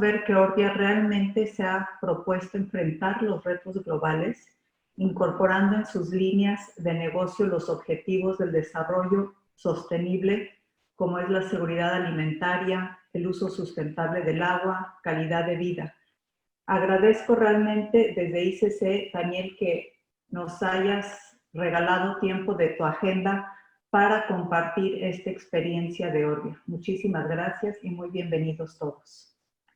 ver que Orbia realmente se ha propuesto enfrentar los retos globales, incorporando en sus líneas de negocio los objetivos del desarrollo sostenible, como es la seguridad alimentaria, el uso sustentable del agua, calidad de vida. Agradezco realmente desde ICC, Daniel, que nos hayas regalado tiempo de tu agenda para compartir esta experiencia de Orbia. Muchísimas gracias y muy bienvenidos todos.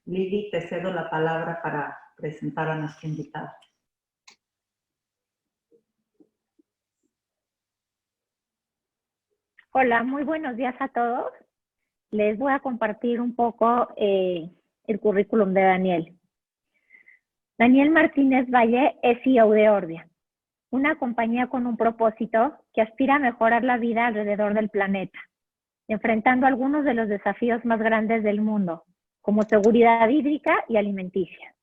Lili, te cedo la palabra para presentar a nuestra invitada. Hola, muy buenos días a todos. Les voy a compartir un poco el currículum de Daniel. Daniel Martínez Valle es CEO de Orbia, una compañía con un propósito que aspira a mejorar la vida alrededor del planeta, enfrentando algunos de los desafíos más grandes del mundo, como seguridad hídrica y alimenticia.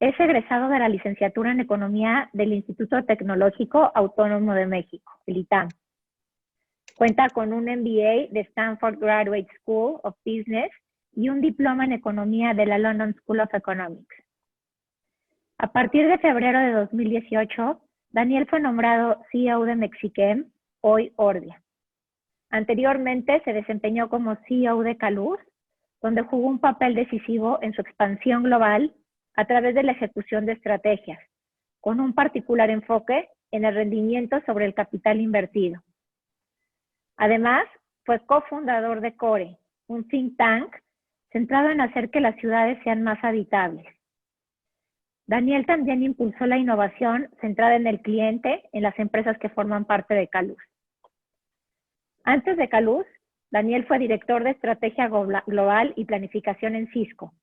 Es egresado de la licenciatura en Economía del Instituto Tecnológico Autónomo de México, el ITAM. Cuenta con un MBA de Stanford Graduate School of Business y un diploma en Economía de la London School of Economics. A partir de febrero de 2018, Daniel fue nombrado CEO de Mexichem, hoy Orbia. Anteriormente se desempeñó como CEO de Caluz, donde jugó un papel decisivo en su expansión global a través de la ejecución de estrategias, con un particular enfoque en el rendimiento sobre el capital invertido. Además, fue cofundador de CORE, un think tank centrado en hacer que las ciudades sean más habitables. Daniel también impulsó la innovación centrada en el cliente en las empresas que forman parte de Caluz. Antes de Caluz, Daniel fue director de Estrategia Global y Planificación en Cisco,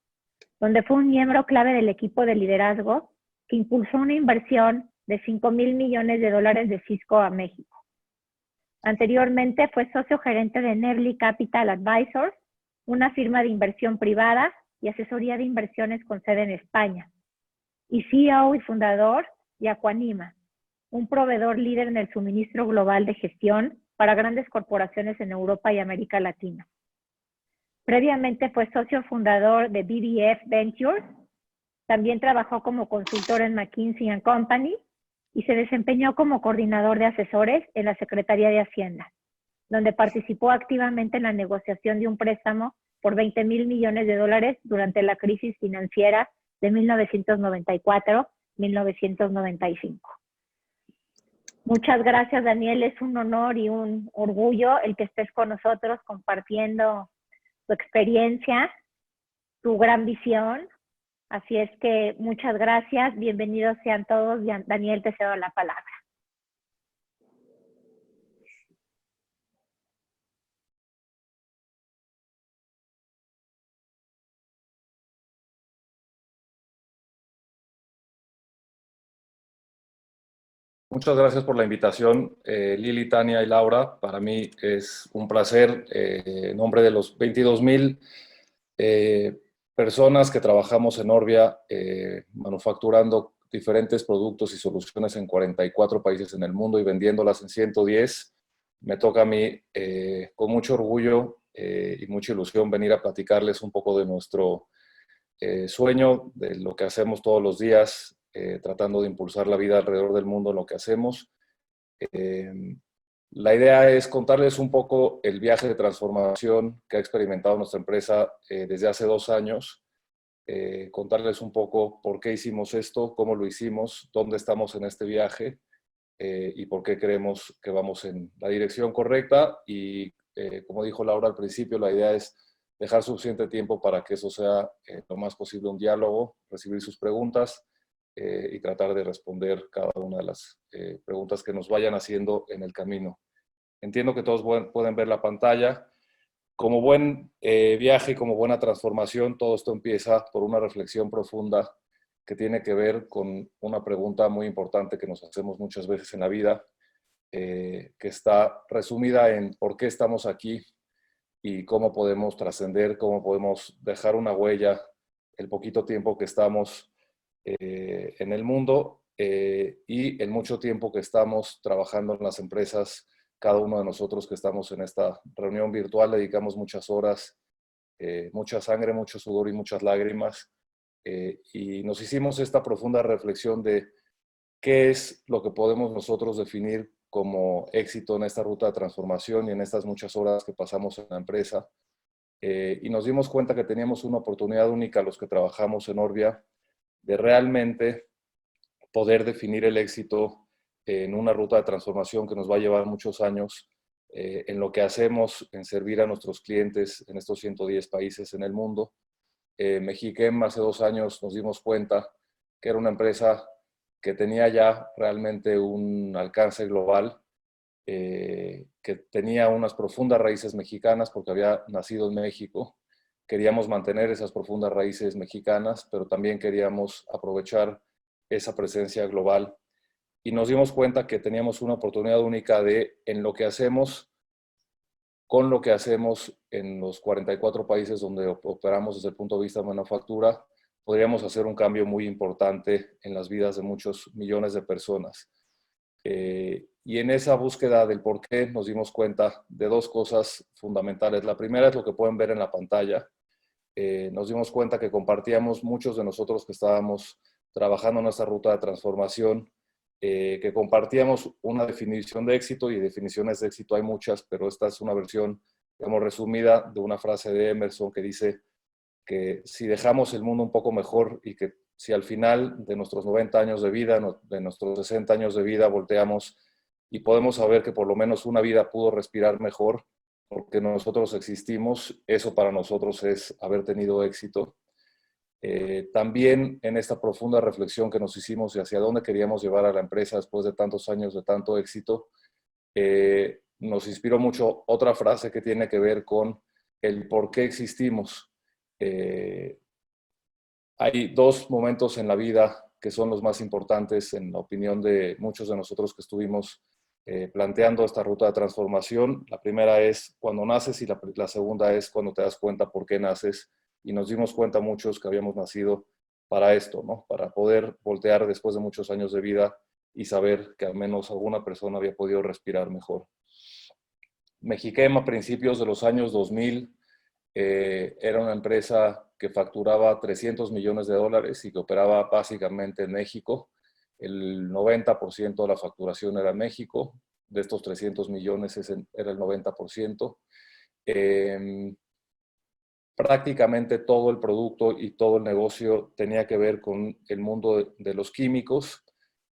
donde fue un miembro clave del equipo de liderazgo que impulsó una inversión de $5,000 millones de Cisco a México. Anteriormente fue socio gerente de Nerly Capital Advisors, una firma de inversión privada y asesoría de inversiones con sede en España, y CEO y fundador de Aquanima, un proveedor líder en el suministro global de gestión para grandes corporaciones en Europa y América Latina. Previamente fue socio fundador de BDF Ventures, también trabajó como consultor en McKinsey & Company y se desempeñó como coordinador de asesores en la Secretaría de Hacienda, donde participó activamente en la negociación de un préstamo por $20,000 millones durante la crisis financiera de 1994-1995. Muchas gracias, Daniel. Es un honor y un orgullo el que estés con nosotros compartiendo tu experiencia, tu gran visión. Así es que muchas gracias. Bienvenidos sean todos. Daniel, te cedo la palabra. Muchas gracias por la invitación, Lili, Tania y Laura. Para mí es un placer, en nombre de los 22,000 personas que trabajamos en Orbia, manufacturando diferentes productos y soluciones en 44 países en el mundo y vendiéndolas en 110. Me toca a mí, con mucho orgullo y mucha ilusión, venir a platicarles un poco de nuestro sueño, de lo que hacemos todos los días, tratando de impulsar la vida alrededor del mundo en lo que hacemos. La idea es contarles un poco el viaje de transformación que ha experimentado nuestra empresa desde hace 2 años, contarles un poco por qué hicimos esto, cómo lo hicimos, dónde estamos en este viaje y por qué creemos que vamos en la dirección correcta. Y como dijo Laura al principio, la idea es dejar suficiente tiempo para que eso sea lo más posible un diálogo, recibir sus preguntas y tratar de responder cada una de las preguntas que nos vayan haciendo en el camino. Entiendo que todos pueden ver la pantalla. Como buen viaje y como buena transformación, todo esto empieza por una reflexión profunda que tiene que ver con una pregunta muy importante que nos hacemos muchas veces en la vida, que está resumida en por qué estamos aquí y cómo podemos trascender, cómo podemos dejar una huella el poquito tiempo que estamos en el mundo y el mucho tiempo que estamos trabajando en las empresas. Cada uno de nosotros que estamos en esta reunión virtual dedicamos muchas horas mucha sangre, mucho sudor y muchas lágrimas. Y nos hicimos esta profunda reflexión de qué es lo que podemos nosotros definir como éxito en esta ruta de transformación y en estas muchas horas que pasamos en la empresa. Y nos dimos cuenta que teníamos una oportunidad única los que trabajamos en Orbia de realmente poder definir el éxito en una ruta de transformación que nos va a llevar muchos años, en lo que hacemos, en servir a nuestros clientes en estos 110 países en el mundo. Mexichem hace 2 años nos dimos cuenta que era una empresa que tenía ya realmente un alcance global, que tenía unas profundas raíces mexicanas porque había nacido en México. Queríamos mantener esas profundas raíces mexicanas, pero también queríamos aprovechar esa presencia global. Y nos dimos cuenta que teníamos una oportunidad única de, en lo que hacemos, con lo que hacemos en los 44 países donde operamos desde el punto de vista de manufactura, podríamos hacer un cambio muy importante en las vidas de muchos millones de personas. Y en esa búsqueda del por qué nos dimos cuenta de 2 cosas fundamentales. La primera es lo que pueden ver en la pantalla. Nos dimos cuenta que compartíamos muchos de nosotros que estábamos trabajando en nuestra ruta de transformación, que compartíamos una definición de éxito, y definiciones de éxito hay muchas, pero esta es una versión, digamos, resumida de una frase de Emerson que dice que si dejamos el mundo un poco mejor y que si al final de nuestros 90 años de vida, de nuestros 60 años de vida, volteamos y podemos saber que por lo menos una vida pudo respirar mejor porque nosotros existimos, eso para nosotros es haber tenido éxito. También en esta profunda reflexión que nos hicimos y hacia dónde queríamos llevar a la empresa después de tantos años de tanto éxito, nos inspiró mucho otra frase que tiene que ver con el por qué existimos. Hay 2 momentos en la vida que son los más importantes, en la opinión de muchos de nosotros que estuvimos planteando esta ruta de transformación. La primera es cuando naces y la segunda es cuando te das cuenta por qué naces. Y nos dimos cuenta muchos que habíamos nacido para esto, ¿no? Para poder voltear después de muchos años de vida y saber que al menos alguna persona había podido respirar mejor. Mexichem a principios de los años 2000 era una empresa que facturaba $300 millones y que operaba básicamente en México. El 90% de la facturación era en México. De estos 300 millones era el 90%. Prácticamente todo el producto y todo el negocio tenía que ver con el mundo de los químicos.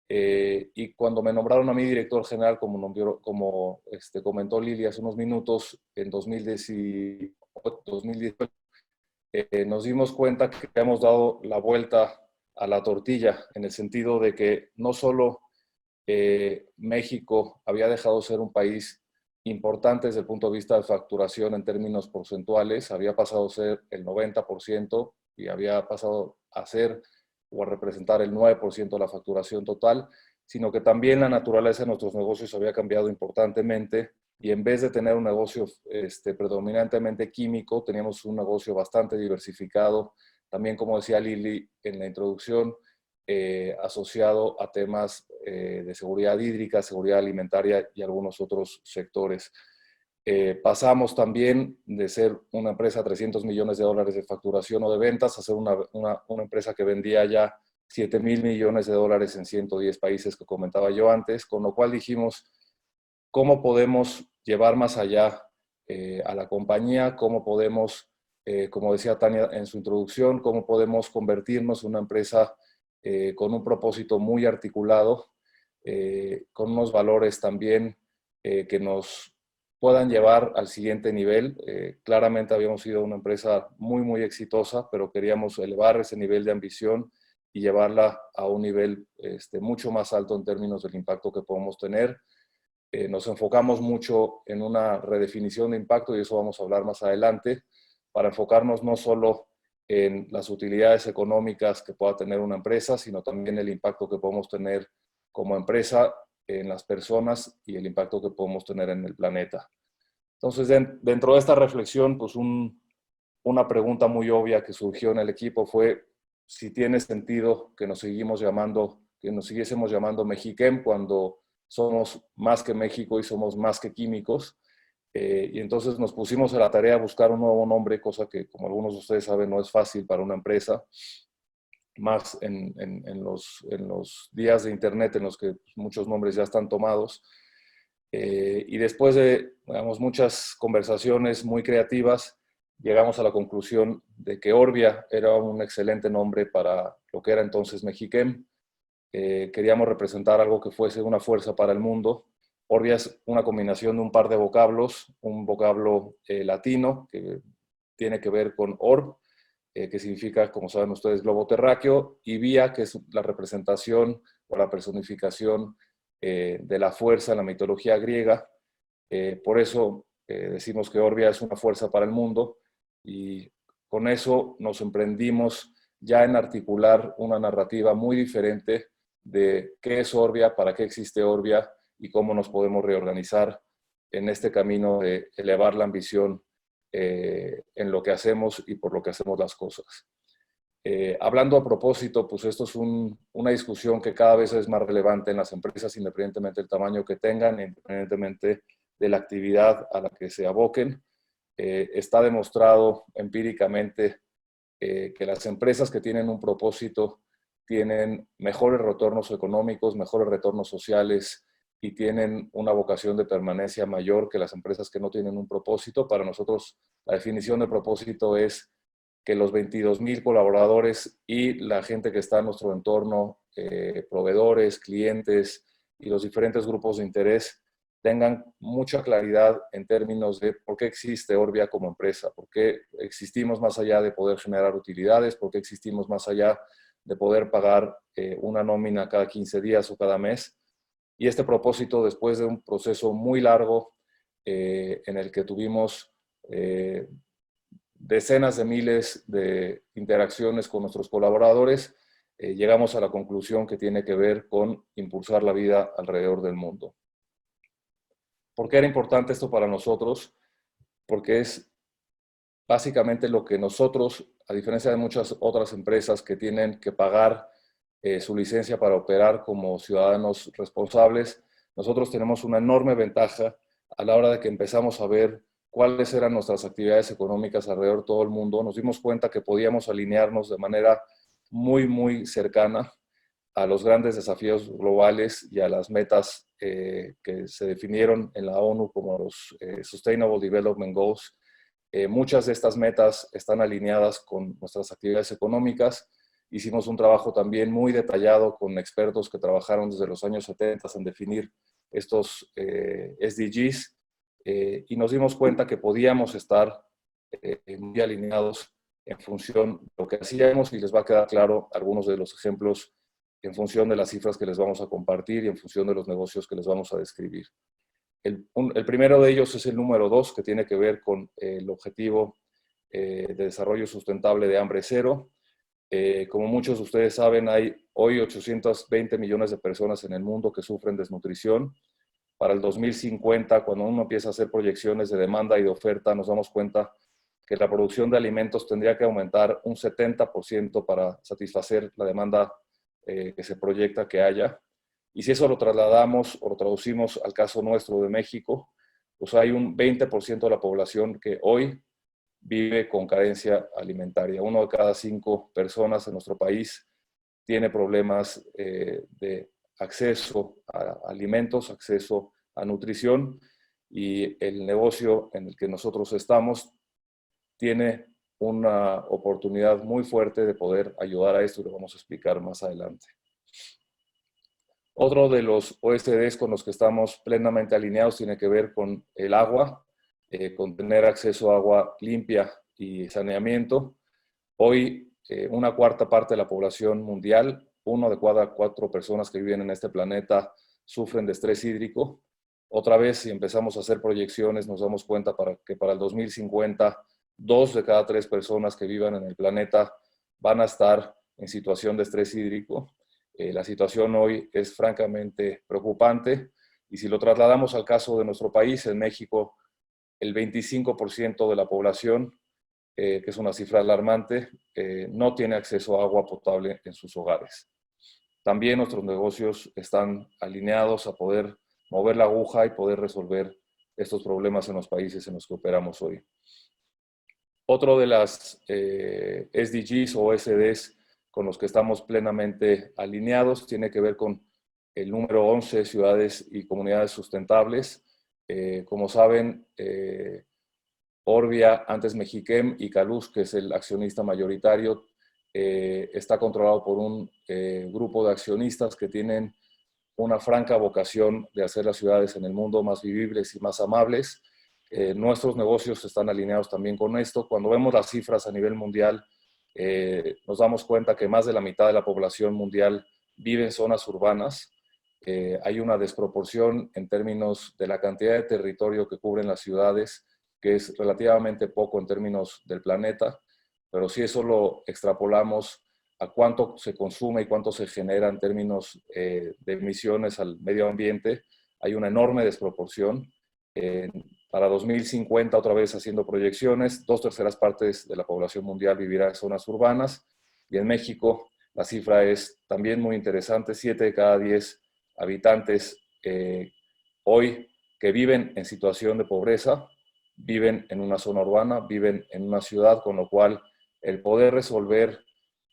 Y cuando me nombraron a mí director general, como comentó Lili hace unos minutos, en 2018, nos dimos cuenta que habíamos dado la vuelta a la tortilla, en el sentido de que no solo México había dejado de ser un país importante desde el punto de vista de facturación en términos porcentuales, había pasado a ser el 90% y había pasado a ser o a representar el 9% de la facturación total, sino que también la naturaleza de nuestros negocios había cambiado importantemente, y en vez de tener un negocio predominantemente químico, teníamos un negocio bastante diversificado, también, como decía Lili en la introducción, asociado a temas de seguridad hídrica, seguridad alimentaria y algunos otros sectores. Pasamos también de ser una empresa de $300 millones de facturación o de ventas a ser una empresa que vendía ya $7,000 millones en 110 países que comentaba yo antes, con lo cual dijimos, ¿cómo podemos llevar más allá a la compañía? ¿Cómo podemos, como decía Tania en su introducción, cómo podemos convertirnos en una empresa con un propósito muy articulado, con unos valores también que nos puedan llevar al siguiente nivel? Claramente habíamos sido una empresa muy, muy exitosa, pero queríamos elevar ese nivel de ambición y llevarla a un nivel mucho más alto en términos del impacto que podemos tener. Nos enfocamos mucho en una redefinición de impacto, y eso vamos a hablar más adelante, para enfocarnos no solo en las utilidades económicas que pueda tener una empresa, sino también el impacto que podemos tener como empresa en las personas y el impacto que podemos tener en el planeta. Entonces, dentro de esta reflexión, pues una pregunta muy obvia que surgió en el equipo fue si tiene sentido que nos siguiésemos llamando Mexichem cuando somos más que México y somos más que químicos. Y entonces nos pusimos a la tarea de buscar un nuevo nombre, cosa que, como algunos de ustedes saben, no es fácil para una empresa, más en los días de Internet en los que muchos nombres ya están tomados. Y después de, digamos, muchas conversaciones muy creativas, llegamos a la conclusión de que Orbia era un excelente nombre para lo que era entonces Mexiquem. Queríamos representar algo que fuese una fuerza para el mundo. Orbia es una combinación de un par de vocablos, un vocablo latino que tiene que ver con orb, que significa, como saben ustedes, globo terráqueo, y vía, que es la representación o la personificación de la fuerza en la mitología griega. Por eso decimos que Orbia es una fuerza para el mundo, y con eso nos emprendimos ya en articular una narrativa muy diferente de qué es Orbia, para qué existe Orbia y cómo nos podemos reorganizar en este camino de elevar la ambición en lo que hacemos y por lo que hacemos las cosas. Hablando a propósito, pues esto es una discusión que cada vez es más relevante en las empresas, independientemente del tamaño que tengan, independientemente de la actividad a la que se aboquen. Está demostrado empíricamente que las empresas que tienen un propósito tienen mejores retornos económicos, mejores retornos sociales y tienen una vocación de permanencia mayor que las empresas que no tienen un propósito. Para nosotros, la definición de propósito es que los 22,000 colaboradores y la gente que está en nuestro entorno, proveedores, clientes y los diferentes grupos de interés, tengan mucha claridad en términos de por qué existe Orbia como empresa, por qué existimos más allá de poder generar utilidades, por qué existimos más allá de poder pagar una nómina cada 15 días o cada mes. Y este propósito, después de un proceso muy largo en el que tuvimos decenas de miles de interacciones con nuestros colaboradores, llegamos a la conclusión que tiene que ver con impulsar la vida alrededor del mundo. ¿Por qué era importante esto para nosotros? Porque es básicamente lo que nosotros, a diferencia de muchas otras empresas que tienen que pagar su licencia para operar como ciudadanos responsables, nosotros tenemos una enorme ventaja a la hora de que empezamos a ver cuáles eran nuestras actividades económicas alrededor de todo el mundo. Nos dimos cuenta que podíamos alinearnos de manera muy, muy cercana a los grandes desafíos globales y a las metas que se definieron en la ONU como los Sustainable Development Goals. Muchas de estas metas están alineadas con nuestras actividades económicas. Hicimos un trabajo también muy detallado con expertos que trabajaron desde los años 70 en definir estos SDGs y nos dimos cuenta que podíamos estar muy alineados en función de lo que hacíamos, y les va a quedar claro algunos de los ejemplos en función de las cifras que les vamos a compartir y en función de los negocios que les vamos a describir. El primero de ellos es el número 2, que tiene que ver con el objetivo de desarrollo sustentable de hambre cero. Como muchos de ustedes saben, hay hoy 820 millones de personas en el mundo que sufren desnutrición. Para el 2050, cuando uno empieza a hacer proyecciones de demanda y de oferta, nos damos cuenta que la producción de alimentos tendría que aumentar un 70% para satisfacer la demanda que se proyecta que haya. Y si eso lo trasladamos o lo traducimos al caso nuestro de México, pues hay un 20% de la población que hoy vive con carencia alimentaria. 1 de cada 5 personas en nuestro país tiene problemas de acceso a alimentos, acceso a nutrición, y el negocio en el que nosotros estamos tiene una oportunidad muy fuerte de poder ayudar a esto, y lo vamos a explicar más adelante. Otro de los OSDs con los que estamos plenamente alineados tiene que ver con el agua, con tener acceso a agua limpia y saneamiento. Hoy, una cuarta parte de la población mundial, 1 de cada 4 personas que viven en este planeta, sufren de estrés hídrico. Otra vez, si empezamos a hacer proyecciones, nos damos cuenta que para el 2050, 2 de cada 3 personas que vivan en el planeta van a estar en situación de estrés hídrico. La situación hoy es francamente preocupante, y si lo trasladamos al caso de nuestro país, en México, el 25% de la población, que es una cifra alarmante, no tiene acceso a agua potable en sus hogares. También nuestros negocios están alineados a poder mover la aguja y poder resolver estos problemas en los países en los que operamos hoy. Otro de las SDGs o SDs con los que estamos plenamente alineados tiene que ver con el número 11, ciudades y comunidades sustentables. Como saben, Orbia, antes Mexiquem, y Caluz, que es el accionista mayoritario, está controlado por un grupo de accionistas que tienen una franca vocación de hacer las ciudades en el mundo más vivibles y más amables. Nuestros negocios están alineados también con esto. Cuando vemos las cifras a nivel mundial, nos damos cuenta que más de la mitad de la población mundial vive en zonas urbanas. Hay una desproporción en términos de la cantidad de territorio que cubren las ciudades, que es relativamente poco en términos del planeta, pero si eso lo extrapolamos a cuánto se consume y cuánto se genera en términos de emisiones al medio ambiente, hay una enorme desproporción. Para 2050, otra vez haciendo proyecciones, 2/3 partes de la población mundial vivirá en zonas urbanas, y en México la cifra es también muy interesante: 7 de cada 10 habitantes hoy que viven en situación de pobreza viven en una zona urbana, viven en una ciudad, con lo cual el poder resolver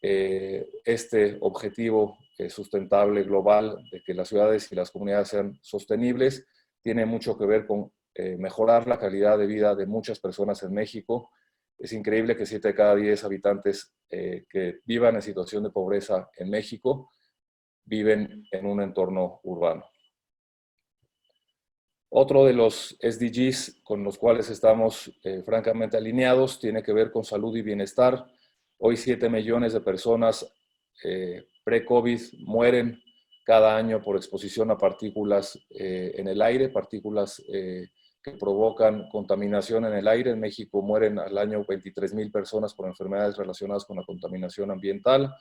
este objetivo sustentable global de que las ciudades y las comunidades sean sostenibles tiene mucho que ver con mejorar la calidad de vida de muchas personas en México. Es increíble que 7 de cada 10 habitantes que vivan en situación de pobreza en México viven en un entorno urbano. Otro de los SDGs con los cuales estamos francamente alineados tiene que ver con salud y bienestar. Hoy 7 millones de personas pre-COVID mueren cada año por exposición a partículas en el aire, partículas que provocan contaminación en el aire. En México mueren al año 23,000 personas por enfermedades relacionadas con la contaminación ambiental.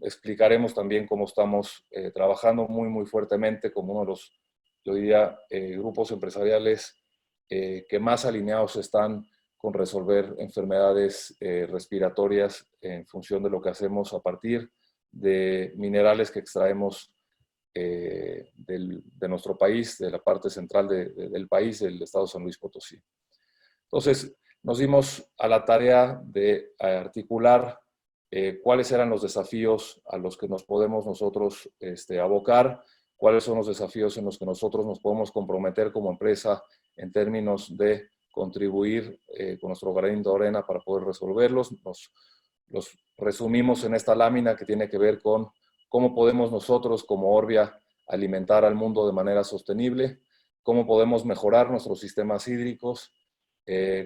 Explicaremos también cómo estamos trabajando muy fuertemente como uno de los, yo diría, grupos empresariales que más alineados están con resolver enfermedades respiratorias en función de lo que hacemos a partir de minerales que extraemos de nuestro país, de la parte central del país, del estado de San Luis Potosí. Entonces, nos dimos a la tarea de articular cuáles eran los desafíos a los que nos podemos nosotros abocar, cuáles son los desafíos en los que nosotros nos podemos comprometer como empresa en términos de contribuir con nuestro granito de arena para poder resolverlos. Los resumimos en esta lámina que tiene que ver con cómo podemos nosotros como Orbia alimentar al mundo de manera sostenible, cómo podemos mejorar nuestros sistemas hídricos,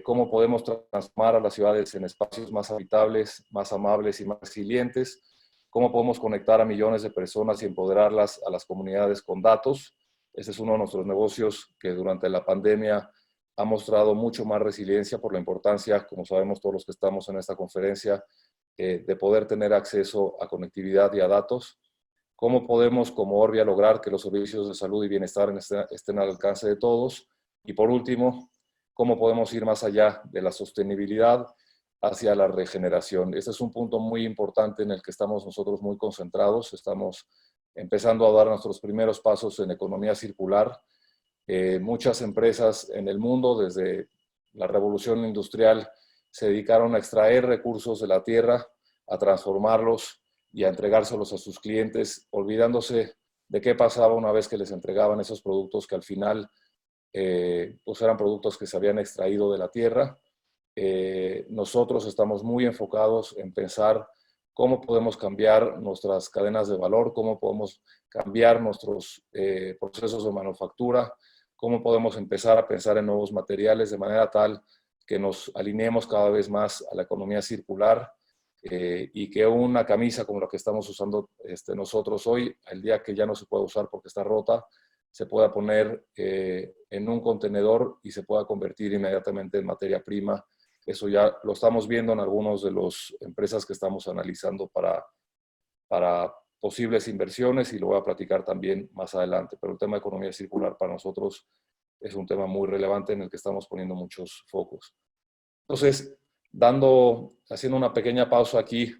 cómo podemos transformar a las ciudades en espacios más habitables, más amables y más resilientes, cómo podemos conectar a millones de personas y empoderarlas a las comunidades con datos. Este es uno de nuestros negocios que durante la pandemia ha mostrado mucho más resiliencia por la importancia, como sabemos todos los que estamos en esta conferencia, de poder tener acceso a conectividad y a datos. ¿Cómo podemos como Orbia lograr que los servicios de salud y bienestar estén al alcance de todos? Y por último, ¿cómo podemos ir más allá de la sostenibilidad hacia la regeneración? Este es un punto muy importante en el que estamos nosotros muy concentrados. Estamos empezando a dar nuestros primeros pasos en economía circular. Muchas empresas en el mundo, desde la revolución industrial, se dedicaron a extraer recursos de la tierra, a transformarlos y a entregárselos a sus clientes, olvidándose de qué pasaba una vez que les entregaban esos productos que al final pues eran productos que se habían extraído de la tierra. Nosotros estamos muy enfocados en pensar cómo podemos cambiar nuestras cadenas de valor, cómo podemos cambiar nuestros procesos de manufactura, cómo podemos empezar a pensar en nuevos materiales de manera tal que nos alineemos cada vez más a la economía circular y que una camisa como la que estamos usando nosotros hoy, el día que ya no se puede usar porque está rota, se pueda poner en un contenedor y se pueda convertir inmediatamente en materia prima. Eso ya lo estamos viendo en algunas de las empresas que estamos analizando para posibles inversiones y lo voy a platicar también más adelante. Pero el tema de economía circular para nosotros es un tema muy relevante en el que estamos poniendo muchos focos. Entonces, haciendo una pequeña pausa aquí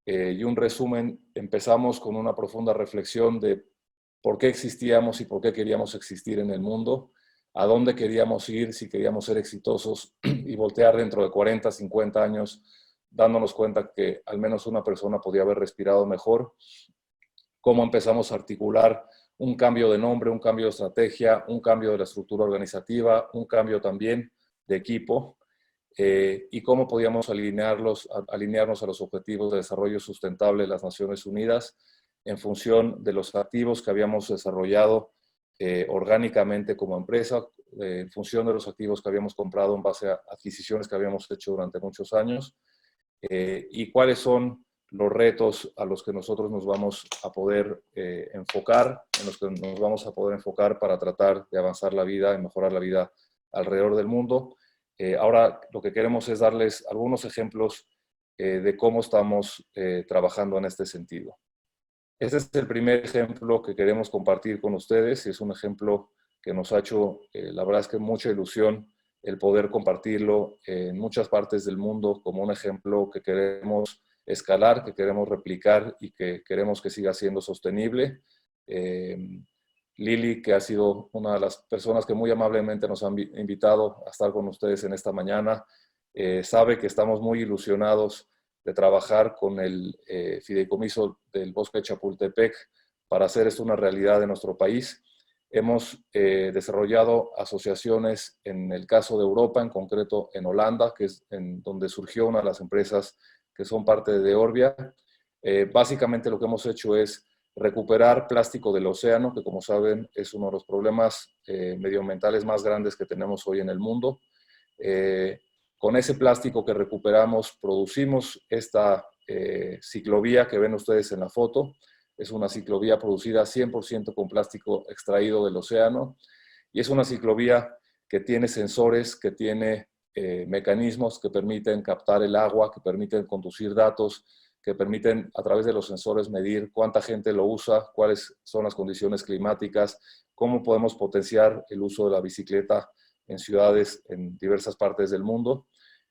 y un resumen, empezamos con una profunda reflexión de por qué existíamos y por qué queríamos existir en el mundo. a dónde queríamos ir, si queríamos ser exitosos y voltear dentro de 40, 50 años, dándonos cuenta que al menos una persona podía haber respirado mejor. Cómo empezamos a articular un cambio de nombre, un cambio de estrategia, un cambio de la estructura organizativa, un cambio también de equipo, y cómo podíamos alinearnos a los objetivos de desarrollo sustentable de las Naciones Unidas en función de los activos que habíamos desarrollado orgánicamente como empresa, en función de los activos que habíamos comprado en base a adquisiciones que habíamos hecho durante muchos años, y cuáles son los retos a los que nosotros nos vamos a poder enfocar, en los que nos vamos a poder enfocar para tratar de avanzar la vida y mejorar la vida alrededor del mundo. Ahora lo que queremos es darles algunos ejemplos de cómo estamos trabajando en este sentido. Este es el primer ejemplo que queremos compartir con ustedes y es un ejemplo que nos ha hecho, la verdad es que mucha ilusión el poder compartirlo en muchas partes del mundo como un ejemplo que queremos escalar, que queremos replicar y que queremos que siga siendo sostenible. Lili, que ha sido una de las personas que muy amablemente nos han invitado a estar con ustedes en esta mañana, sabe que estamos muy ilusionados de trabajar con el Fideicomiso del Bosque de Chapultepec para hacer esto una realidad en nuestro país. Hemos desarrollado asociaciones en el caso de Europa, en concreto en Holanda, que es en donde surgió una de las empresas que son parte de Orbia. Básicamente lo que hemos hecho es recuperar plástico del océano, que como saben es uno de los problemas medioambientales más grandes que tenemos hoy en el mundo. Con ese plástico que recuperamos producimos esta ciclovía que ven ustedes en la foto. Es una ciclovía producida 100% con plástico extraído del océano y es una ciclovía que tiene sensores, que tiene mecanismos que permiten captar el agua, que permiten conducir datos, que permiten a través de los sensores medir cuánta gente lo usa, cuáles son las condiciones climáticas, cómo podemos potenciar el uso de la bicicleta en ciudades en diversas partes del mundo.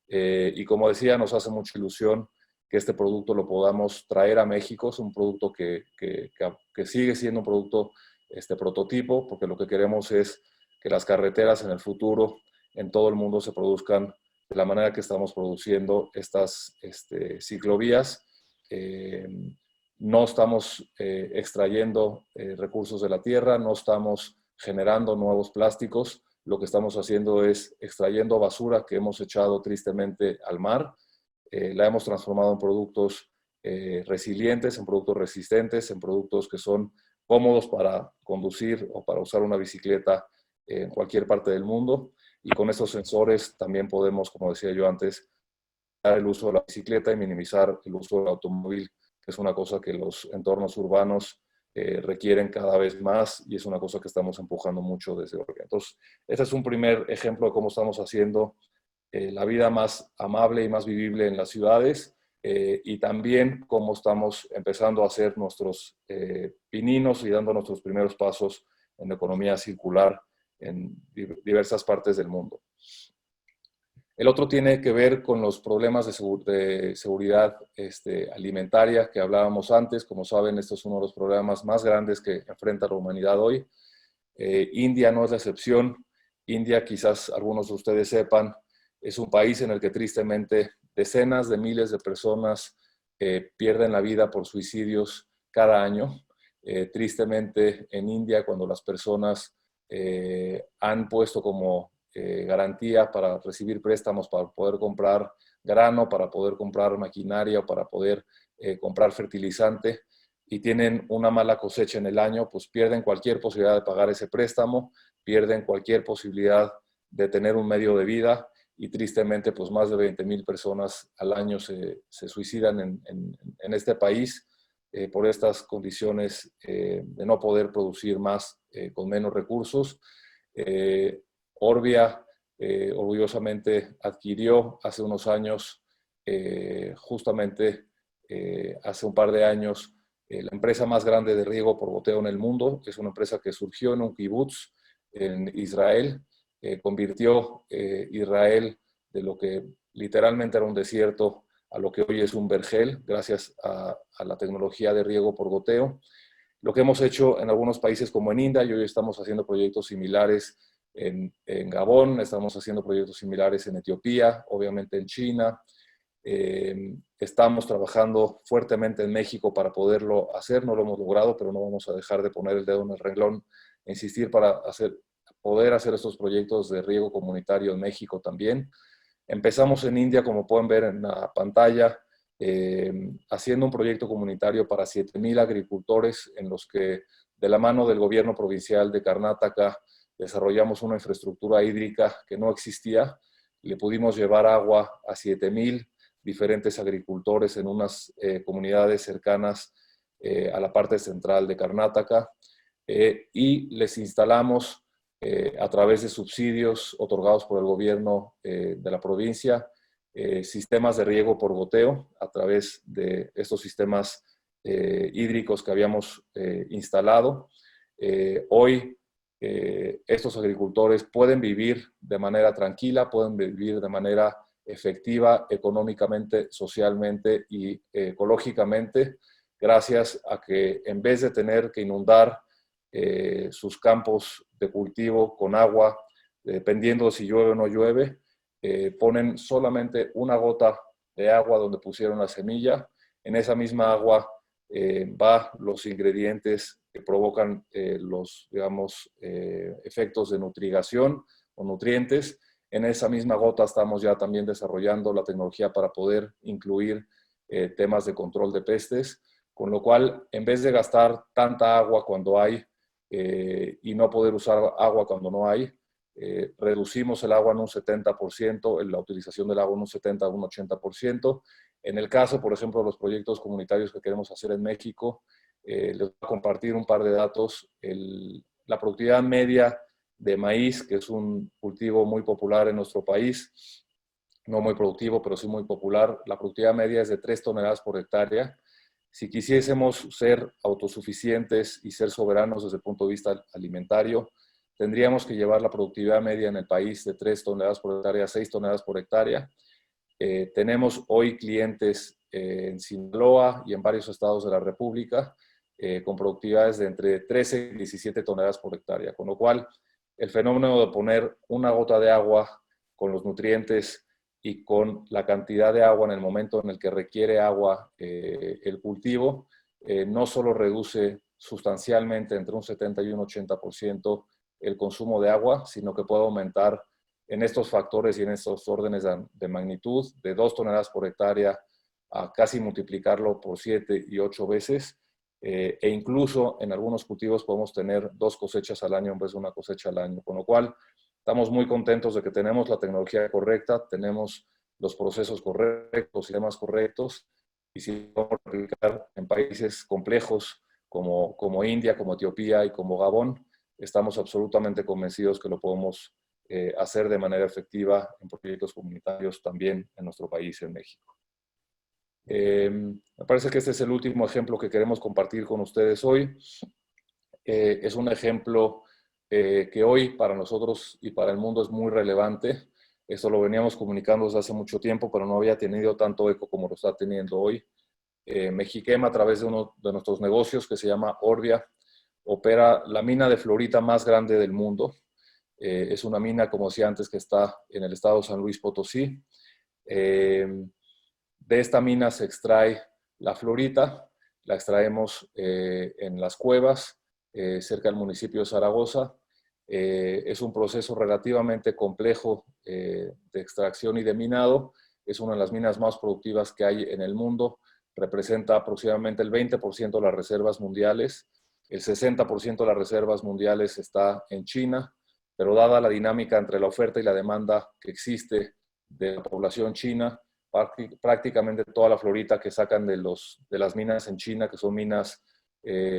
Y como decía, nos hace mucha ilusión que este producto lo podamos traer a México. Es un producto que sigue siendo un producto prototipo, porque lo que queremos es que las carreteras en el futuro en todo el mundo se produzcan de la manera que estamos produciendo estas ciclovías. No estamos extrayendo recursos de la tierra, no estamos generando nuevos plásticos. Lo que estamos haciendo es extrayendo basura que hemos echado tristemente al mar. La hemos transformado en productos resilientes, en productos resistentes, en productos que son cómodos para conducir o para usar una bicicleta en cualquier parte del mundo. Y con estos sensores también podemos, como decía yo antes, dar el uso de la bicicleta y minimizar el uso del automóvil, que es una cosa que los entornos urbanos requieren cada vez más y es una cosa que estamos empujando mucho desde Orbia. Entonces, este es un primer ejemplo de cómo estamos haciendo la vida más amable y más vivible en las ciudades, y también cómo estamos empezando a hacer nuestros pininos y dando nuestros primeros pasos en la economía circular en diversas partes del mundo. El otro tiene que ver con los problemas de seguridad alimentaria que hablábamos antes. Como saben, esto es uno de los problemas más grandes que enfrenta la humanidad hoy. India no es la excepción. India, quizás algunos de ustedes sepan, es un país en el que tristemente decenas de miles de personas pierden la vida por suicidios cada año. Tristemente, en India, cuando las personas han puesto como garantía para recibir préstamos, para poder comprar grano, para poder comprar maquinaria o para poder comprar fertilizante, y tienen una mala cosecha en el año, pues pierden cualquier posibilidad de pagar ese préstamo, pierden cualquier posibilidad de tener un medio de vida y tristemente pues más de 20,000 personas al año se suicidan en este país por estas condiciones de no poder producir más con menos recursos. Orbia orgullosamente adquirió hace unos años, justamente hace un par de años, la empresa más grande de riego por goteo en el mundo. Es una empresa que surgió en un kibutz en Israel, convirtió Israel de lo que literalmente era un desierto a lo que hoy es un vergel, gracias a la tecnología de riego por goteo. Lo que hemos hecho en algunos países como en India, y hoy estamos haciendo proyectos similares en Gabón, estamos haciendo proyectos similares en Etiopía, obviamente en China. Estamos trabajando fuertemente en México para poderlo hacer, no lo hemos logrado, pero no vamos a dejar de poner el dedo en el renglón e insistir para poder hacer estos proyectos de riego comunitario en México también. Empezamos en India, como pueden ver en la pantalla, haciendo un proyecto comunitario para 7,000 agricultores en los que, de la mano del gobierno provincial de Karnataka, desarrollamos una infraestructura hídrica que no existía. Le pudimos llevar agua a 7,000 diferentes agricultores en unas comunidades cercanas a la parte central de Karnataka, y les instalamos a través de subsidios otorgados por el gobierno de la provincia, sistemas de riego por goteo a través de estos sistemas hídricos que habíamos instalado. Hoy estos agricultores pueden vivir de manera tranquila, pueden vivir de manera efectiva, económicamente, socialmente y ecológicamente, gracias a que en vez de tener que inundar sus campos de cultivo con agua, dependiendo si llueve o no llueve, ponen solamente una gota de agua donde pusieron la semilla. En esa misma agua va los ingredientes que provocan los, digamos, efectos de nutrigación o nutrientes. En esa misma gota estamos ya también desarrollando la tecnología para poder incluir temas de control de pestes, con lo cual, en vez de gastar tanta agua cuando hay y no poder usar agua cuando no hay, reducimos el agua en un 70%, la utilización del agua en un 70 a un 80%. En el caso, por ejemplo, de los proyectos comunitarios que queremos hacer en México, les voy a compartir un par de datos. La productividad media de maíz, que es un cultivo muy popular en nuestro país, no muy productivo, pero sí muy popular, la productividad media es de 3 toneladas por hectárea. Si quisiésemos ser autosuficientes y ser soberanos desde el punto de vista alimentario, tendríamos que llevar la productividad media en el país de 3 toneladas por hectárea a 6 toneladas por hectárea. Tenemos hoy clientes en Sinaloa y en varios estados de la República con productividades de entre 13 y 17 toneladas por hectárea, con lo cual el fenómeno de poner una gota de agua con los nutrientes y con la cantidad de agua en el momento en el que requiere agua el cultivo, no solo reduce sustancialmente entre un 70 y un 80% el consumo de agua, sino que puede aumentar en estos factores y en estos órdenes de magnitud de 2 toneladas por hectárea a casi multiplicarlo por 7 y 8 veces, e incluso en algunos cultivos podemos tener 2 cosechas al año en vez de una cosecha al año, con lo cual estamos muy contentos de que tenemos la tecnología correcta, tenemos los procesos correctos, sistemas correctos, y si podemos aplicar en países complejos como India, como Etiopía y como Gabón, estamos absolutamente convencidos que lo podemos hacer de manera efectiva en proyectos comunitarios también en nuestro país, en México. Me parece que este es el último ejemplo que queremos compartir con ustedes hoy. Es un ejemplo que hoy para nosotros y para el mundo es muy relevante. Esto lo veníamos comunicando desde hace mucho tiempo, pero no había tenido tanto eco como lo está teniendo hoy. Mexiquem, a través de uno de nuestros negocios que se llama Orbia, opera la mina de fluorita más grande del mundo. Es una mina, como decía antes, que está en el estado de San Luis Potosí. De esta mina se extrae la fluorita, la extraemos en las cuevas, cerca del municipio de Zaragoza. Es un proceso relativamente complejo de extracción y de minado. Es una de las minas más productivas que hay en el mundo. Representa aproximadamente el 20% de las reservas mundiales. El 60% de las reservas mundiales está en China, pero dada la dinámica entre la oferta y la demanda que existe de la población china, prácticamente toda la fluorita que sacan de las minas en China, que son minas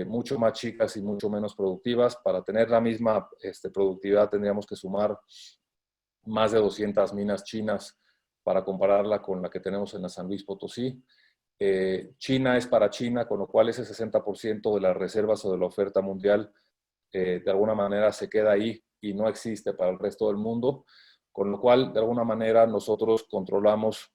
mucho más chicas y mucho menos productivas, para tener la misma productividad tendríamos que sumar más de 200 minas chinas para compararla con la que tenemos en la San Luis Potosí. China es para China, con lo cual ese 60% de las reservas o de la oferta mundial de alguna manera se queda ahí y no existe para el resto del mundo, con lo cual de alguna manera nosotros controlamos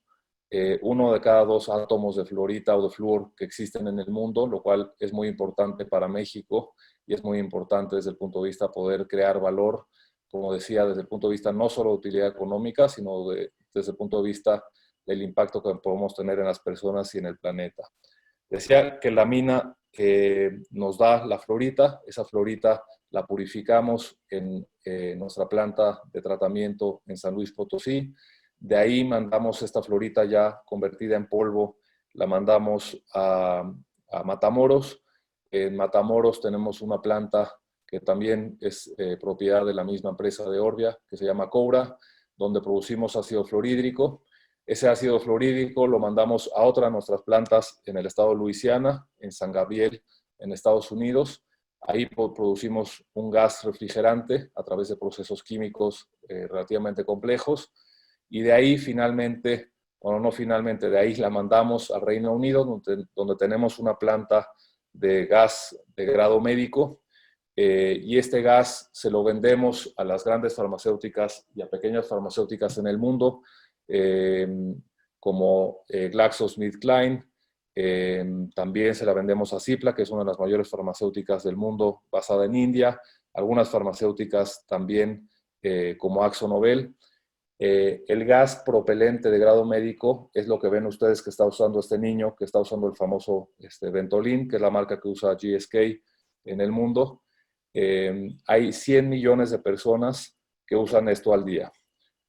1 de cada 2 átomos de fluorita o de flúor que existen en el mundo, lo cual es muy importante para México y es muy importante desde el punto de vista de poder crear valor como decía, desde el punto de vista no solo de utilidad económica, sino desde el punto de vista del impacto que podemos tener en las personas y en el planeta. Decía que la mina nos da la fluorita, esa fluorita la purificamos en nuestra planta de tratamiento en San Luis Potosí. De ahí mandamos esta fluorita ya convertida en polvo, la mandamos a Matamoros. En Matamoros tenemos una planta que también es propiedad de la misma empresa de Orbia, que se llama Cobra, donde producimos ácido fluorhídrico. Ese ácido fluorhídrico lo mandamos a otra de nuestras plantas en el estado de Luisiana, en San Gabriel, en Estados Unidos. Ahí producimos un gas refrigerante a través de procesos químicos relativamente complejos. Y de ahí finalmente, bueno, no finalmente, de ahí la mandamos al Reino Unido, donde tenemos una planta de gas de grado médico. Y este gas se lo vendemos a las grandes farmacéuticas y a pequeñas farmacéuticas en el mundo, como GlaxoSmithKline. También se la vendemos a Cipla, que es una de las mayores farmacéuticas del mundo, basada en India. Algunas farmacéuticas también, como AkzoNobel. El gas propelente de grado médico es lo que ven ustedes que está usando este niño, que está usando el famoso Ventolin, que es la marca que usa GSK en el mundo. Hay 100 millones de personas que usan esto al día.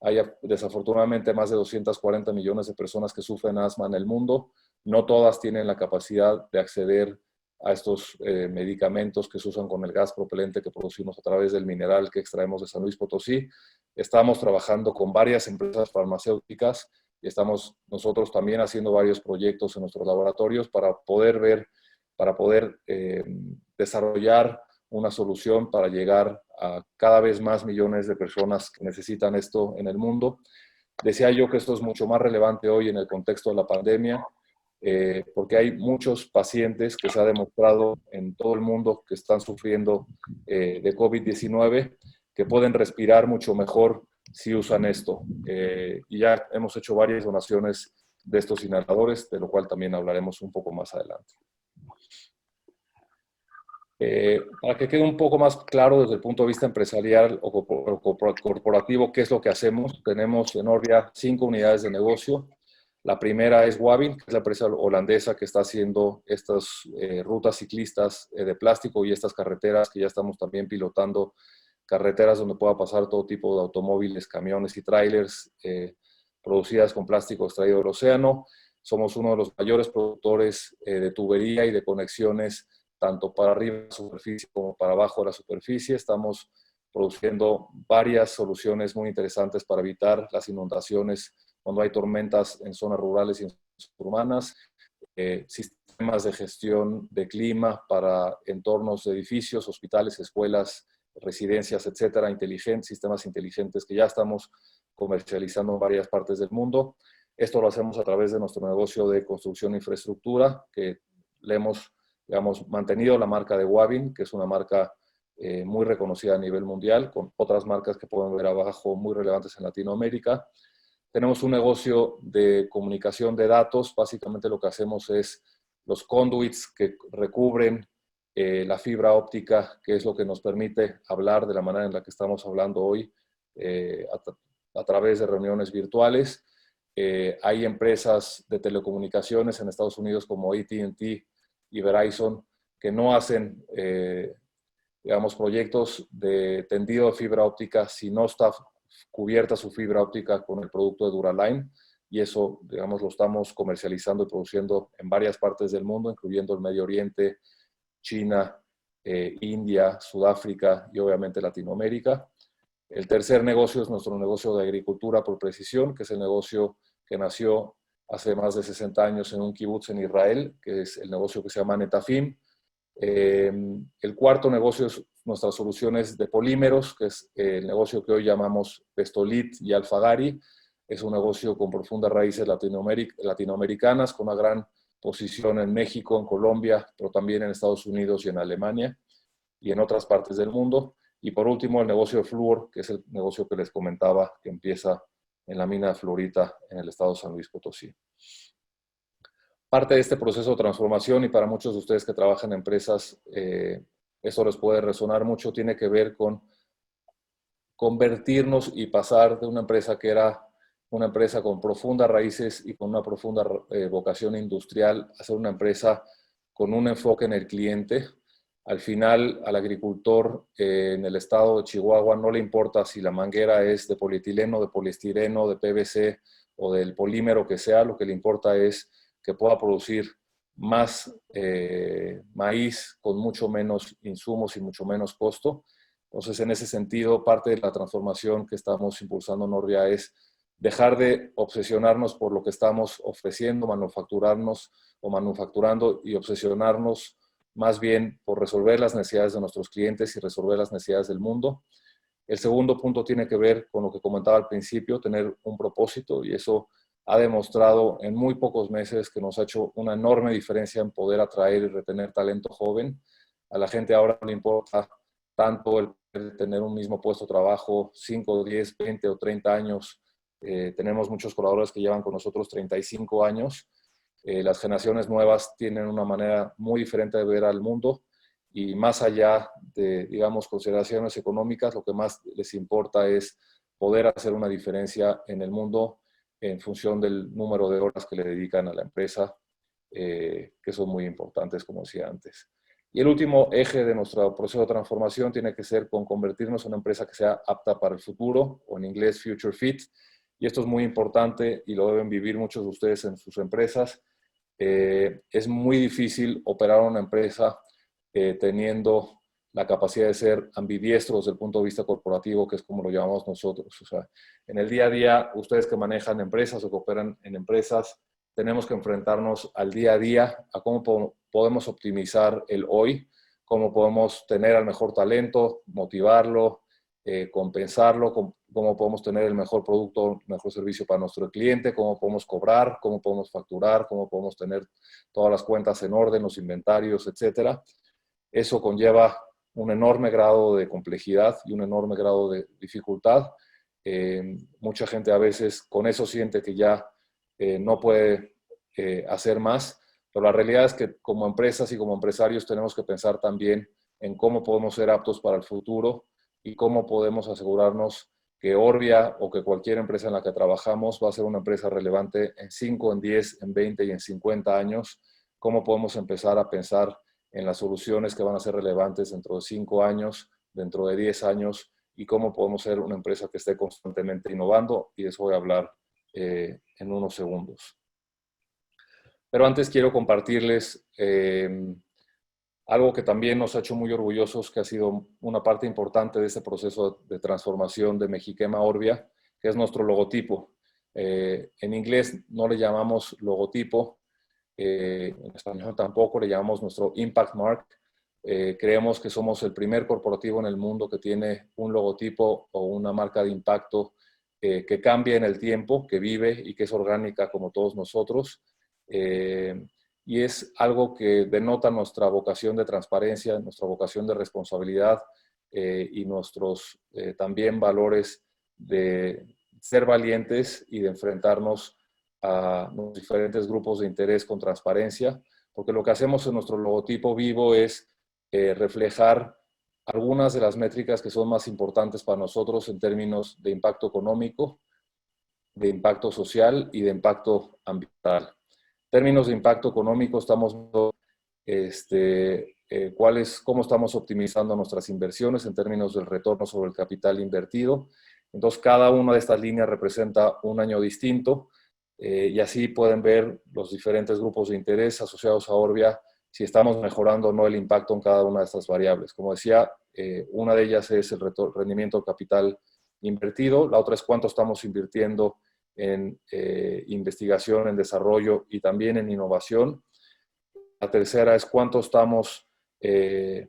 Hay desafortunadamente más de 240 millones de personas que sufren asma en el mundo. No todas tienen la capacidad de acceder a estos medicamentos que se usan con el gas propelente que producimos a través del mineral que extraemos de San Luis Potosí. Estamos trabajando con varias empresas farmacéuticas y estamos nosotros también haciendo varios proyectos en nuestros laboratorios para poder desarrollar una solución para llegar a cada vez más millones de personas que necesitan esto en el mundo. Decía yo que esto es mucho más relevante hoy en el contexto de la pandemia, porque hay muchos pacientes que se ha demostrado en todo el mundo que están sufriendo de COVID-19, que pueden respirar mucho mejor si usan esto. Y ya hemos hecho varias donaciones de estos inhaladores, de lo cual también hablaremos un poco más adelante. Para que quede un poco más claro desde el punto de vista empresarial o corporativo qué es lo que hacemos, tenemos en Orbia 5 unidades de negocio. La primera es Wavin, que es la empresa holandesa que está haciendo estas rutas ciclistas de plástico y estas carreteras que ya estamos también pilotando, carreteras donde pueda pasar todo tipo de automóviles, camiones y trailers producidas con plástico extraído del océano. Somos uno de los mayores productores de tubería y de conexiones tanto para arriba de la superficie como para abajo de la superficie. Estamos produciendo varias soluciones muy interesantes para evitar las inundaciones cuando hay tormentas en zonas rurales y en zonas urbanas, sistemas de gestión de clima para entornos de edificios, hospitales, escuelas, residencias, etcétera, sistemas inteligentes que ya estamos comercializando en varias partes del mundo. Esto lo hacemos a través de nuestro negocio de construcción e infraestructura, que le hemos, digamos, mantenido la marca de Wavin, que es una marca muy reconocida a nivel mundial, con otras marcas que pueden ver abajo muy relevantes en Latinoamérica. Tenemos un negocio de comunicación de datos. Básicamente lo que hacemos es los conduits que recubren la fibra óptica, que es lo que nos permite hablar de la manera en la que estamos hablando hoy a través de reuniones virtuales. Hay empresas de telecomunicaciones en Estados Unidos como AT&T y Verizon que no hacen, digamos, proyectos de tendido de fibra óptica si no está cubierta su fibra óptica con el producto de Dura-Line, y eso, digamos, lo estamos comercializando y produciendo en varias partes del mundo, incluyendo el Medio Oriente, China, India, Sudáfrica y obviamente Latinoamérica. El tercer negocio es nuestro negocio de agricultura por precisión, que es el negocio que nació hace más de 60 años en un kibutz en Israel, que es el negocio que se llama Netafim. El cuarto negocio es nuestras soluciones de polímeros, que es el negocio que hoy llamamos Vestolit y Alfagari. Es un negocio con profundas raíces latinoamericanas, con una gran posición en México, en Colombia, pero también en Estados Unidos y en Alemania y en otras partes del mundo. Y por último, el negocio de flúor, que es el negocio que les comentaba, que empieza en la mina de fluorita en el estado de San Luis Potosí. Parte de este proceso de transformación, y para muchos de ustedes que trabajan en empresas, eso les puede resonar mucho, tiene que ver con convertirnos y pasar de una empresa que era una empresa con profundas raíces y con una profunda vocación industrial a ser una empresa con un enfoque en el cliente. Al final, al agricultor en el estado de Chihuahua no le importa si la manguera es de polietileno, de poliestireno, de PVC o del polímero que sea, lo que le importa es que pueda producir más maíz con mucho menos insumos y mucho menos costo. Entonces, en ese sentido, parte de la transformación que estamos impulsando en Orbia es dejar de obsesionarnos por lo que estamos ofreciendo, manufacturando y obsesionarnos más bien por resolver las necesidades de nuestros clientes y resolver las necesidades del mundo. El segundo punto tiene que ver con lo que comentaba al principio, tener un propósito, y eso ha demostrado en muy pocos meses que nos ha hecho una enorme diferencia en poder atraer y retener talento joven. A la gente ahora no le importa tanto el tener un mismo puesto de trabajo, 5, 10, 20 o 30 años. Tenemos muchos colaboradores que llevan con nosotros 35 años. Las generaciones nuevas tienen una manera muy diferente de ver al mundo y más allá de, digamos, consideraciones económicas, lo que más les importa es poder hacer una diferencia en el mundo en función del número de horas que le dedican a la empresa, que son muy importantes, como decía antes. Y el último eje de nuestro proceso de transformación tiene que ser con convertirnos en una empresa que sea apta para el futuro, o en inglés Future Fit. Y esto es muy importante y lo deben vivir muchos de ustedes en sus empresas. Es muy difícil operar una empresa teniendo la capacidad de ser ambidiestro desde el punto de vista corporativo, que es como lo llamamos nosotros. O sea, en el día a día, ustedes que manejan empresas o que operan en empresas, tenemos que enfrentarnos al día a día, a cómo podemos optimizar el hoy, cómo podemos tener al mejor talento, motivarlo, compensarlo, cómo podemos tener el mejor producto, mejor servicio para nuestro cliente, cómo podemos cobrar, cómo podemos facturar, cómo podemos tener todas las cuentas en orden, los inventarios, etcétera. Eso conlleva un enorme grado de complejidad y un enorme grado de dificultad. Mucha gente a veces con eso siente que ya no puede hacer más, pero la realidad es que como empresas y como empresarios tenemos que pensar también en cómo podemos ser aptos para el futuro y cómo podemos asegurarnos que Orbia o que cualquier empresa en la que trabajamos va a ser una empresa relevante en 5, en 10, en 20 y en 50 años. Cómo podemos empezar a pensar en las soluciones que van a ser relevantes dentro de 5 años, dentro de 10 años, y cómo podemos ser una empresa que esté constantemente innovando, y de eso voy a hablar en unos segundos. Pero antes quiero compartirles algo que también nos ha hecho muy orgullosos, que ha sido una parte importante de este proceso de transformación de Mexiquema Orbia, que es nuestro logotipo. En inglés no le llamamos logotipo, en español tampoco, le llamamos nuestro Impact Mark. Creemos que somos el primer corporativo en el mundo que tiene un logotipo o una marca de impacto que cambia en el tiempo, que vive y que es orgánica como todos nosotros. Y es algo que denota nuestra vocación de transparencia, nuestra vocación de responsabilidad y nuestros también valores de ser valientes y de enfrentarnos a los diferentes grupos de interés con transparencia, porque lo que hacemos en nuestro logotipo vivo es reflejar algunas de las métricas que son más importantes para nosotros en términos de impacto económico, de impacto social y de impacto ambiental. En términos de impacto económico estamos viendo cómo estamos optimizando nuestras inversiones en términos del retorno sobre el capital invertido. Entonces, cada una de estas líneas representa un año distinto y así pueden ver los diferentes grupos de interés asociados a Orbia, si estamos mejorando o no el impacto en cada una de estas variables. Como decía, una de ellas es el rendimiento del capital invertido, la otra es cuánto estamos invirtiendo en investigación, en desarrollo y también en innovación. La tercera es cuánto estamos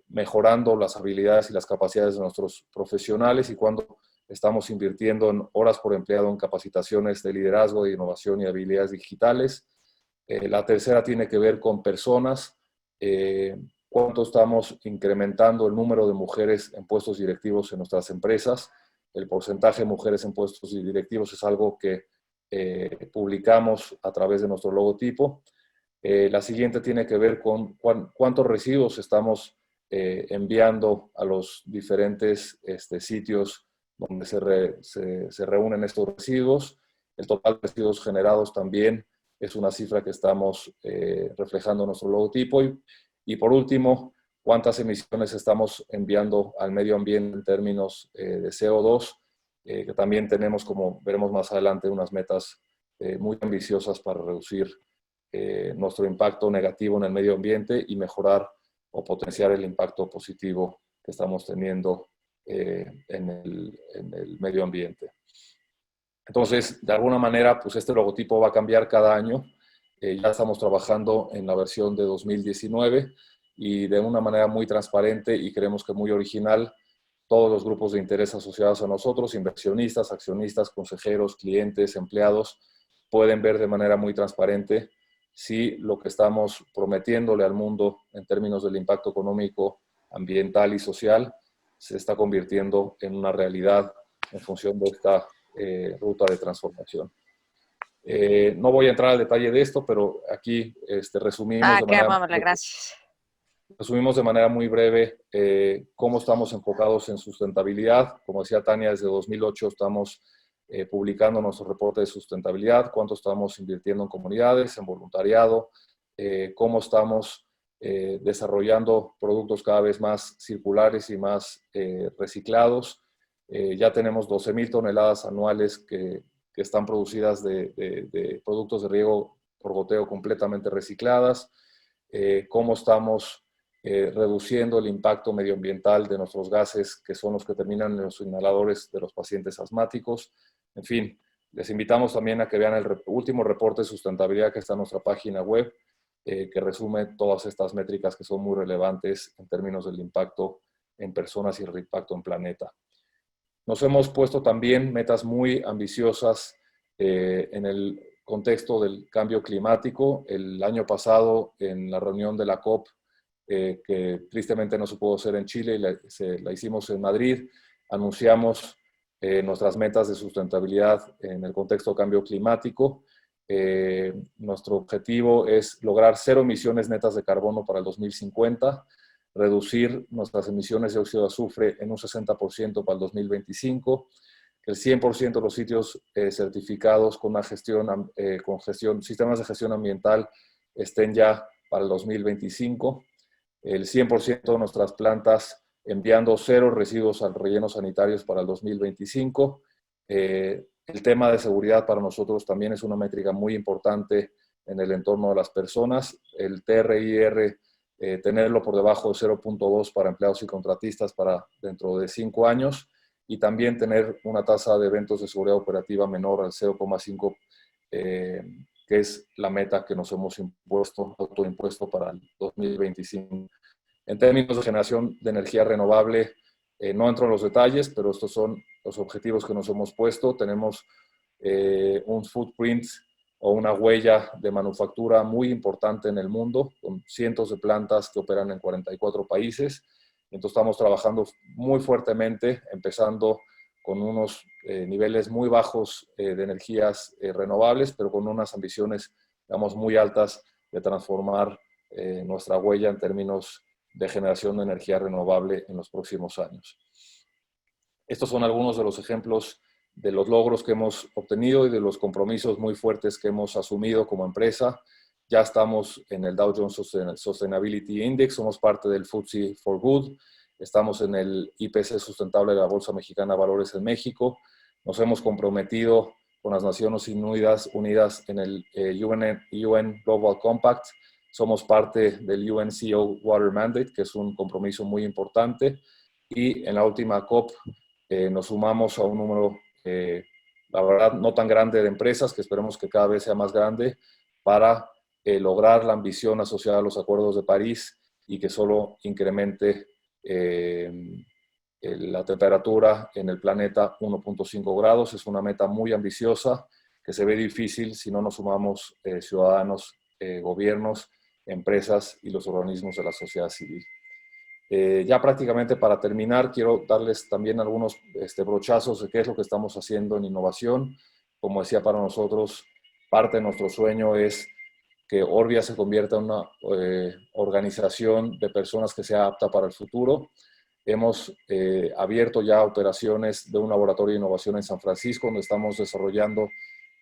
mejorando las habilidades y las capacidades de nuestros profesionales y cuánto estamos invirtiendo en horas por empleado en capacitaciones de liderazgo, de innovación y habilidades digitales. La tercera tiene que ver con personas, cuánto estamos incrementando el número de mujeres en puestos directivos en nuestras empresas. El porcentaje de mujeres en puestos directivos es algo que publicamos a través de nuestro logotipo. La siguiente tiene que ver con cuántos residuos estamos enviando a los diferentes sitios donde se reúnen estos residuos. El total de residuos generados también es una cifra que estamos reflejando en nuestro logotipo. Y por último, cuántas emisiones estamos enviando al medio ambiente en términos de CO2, que también tenemos, como veremos más adelante, unas metas muy ambiciosas para reducir nuestro impacto negativo en el medio ambiente y mejorar o potenciar el impacto positivo que estamos teniendo en el medio ambiente. Entonces, de alguna manera, pues este logotipo va a cambiar cada año. Ya estamos trabajando en la versión de 2019 y de una manera muy transparente y creemos que muy original, todos los grupos de interés asociados a nosotros, inversionistas, accionistas, consejeros, clientes, empleados, pueden ver de manera muy transparente si lo que estamos prometiéndole al mundo en términos del impacto económico, ambiental y social se está convirtiendo en una realidad en función de esta ruta de transformación. No voy a entrar al detalle de esto, pero aquí resumimos de manera muy breve cómo estamos enfocados en sustentabilidad. Como decía Tania, desde 2008 estamos publicando nuestro reporte de sustentabilidad, cuánto estamos invirtiendo en comunidades, en voluntariado, cómo estamos desarrollando productos cada vez más circulares y más reciclados. Ya tenemos 12,000 toneladas anuales que están producidas de productos de riego por goteo completamente recicladas. Cómo estamos reduciendo el impacto medioambiental de nuestros gases, que son los que terminan en los inhaladores de los pacientes asmáticos. En fin, les invitamos también a que vean el último reporte de sustentabilidad que está en nuestra página web, que resume todas estas métricas que son muy relevantes en términos del impacto en personas y el impacto en planeta. Nos hemos puesto también metas muy ambiciosas en el contexto del cambio climático. El año pasado, en la reunión de la COP, que tristemente no se pudo hacer en Chile y la hicimos en Madrid, anunciamos nuestras metas de sustentabilidad en el contexto de cambio climático. Nuestro objetivo es lograr 0 emisiones netas de carbono para el 2050, reducir nuestras emisiones de óxido de azufre en un 60% para el 2025, que el 100% de los sitios certificados con una sistemas de gestión ambiental estén ya para el 2025, el 100% de nuestras plantas enviando 0 residuos al relleno sanitarios para el 2025. El tema de seguridad para nosotros también es una métrica muy importante en el entorno de las personas. El TRIR, tenerlo por debajo de 0.2 para empleados y contratistas para dentro de 5 años, y también tener una tasa de eventos de seguridad operativa menor al 0.5, que es la meta que nos hemos autoimpuesto para el 2025. En términos de generación de energía renovable, no entro en los detalles, pero estos son los objetivos que nos hemos puesto. Tenemos un footprint o una huella de manufactura muy importante en el mundo, con cientos de plantas que operan en 44 países. Entonces estamos trabajando muy fuertemente, empezando con unos niveles muy bajos de energías renovables, pero con unas ambiciones, digamos, muy altas de transformar nuestra huella en términos de generación de energía renovable en los próximos años. Estos son algunos de los ejemplos de los logros que hemos obtenido y de los compromisos muy fuertes que hemos asumido como empresa. Ya estamos en el Dow Jones Sustainability Index, somos parte del FTSE4Good, estamos en el IPC Sustentable de la Bolsa Mexicana de Valores en México, nos hemos comprometido con las Naciones Unidas en el UN Global Compact, somos parte del UNCO Water Mandate, que es un compromiso muy importante, y en la última COP nos sumamos a un número, la verdad, no tan grande de empresas, que esperemos que cada vez sea más grande, para lograr la ambición asociada a los acuerdos de París y que solo incremente la temperatura en el planeta 1.5 grados. Es una meta muy ambiciosa que se ve difícil si no nos sumamos ciudadanos, gobiernos, empresas y los organismos de la sociedad civil. Ya prácticamente para terminar, quiero darles también algunos brochazos de qué es lo que estamos haciendo en innovación. Como decía, para nosotros, parte de nuestro sueño es que Orbia se convierta en una organización de personas que sea apta para el futuro. Hemos abierto ya operaciones de un laboratorio de innovación en San Francisco, donde estamos desarrollando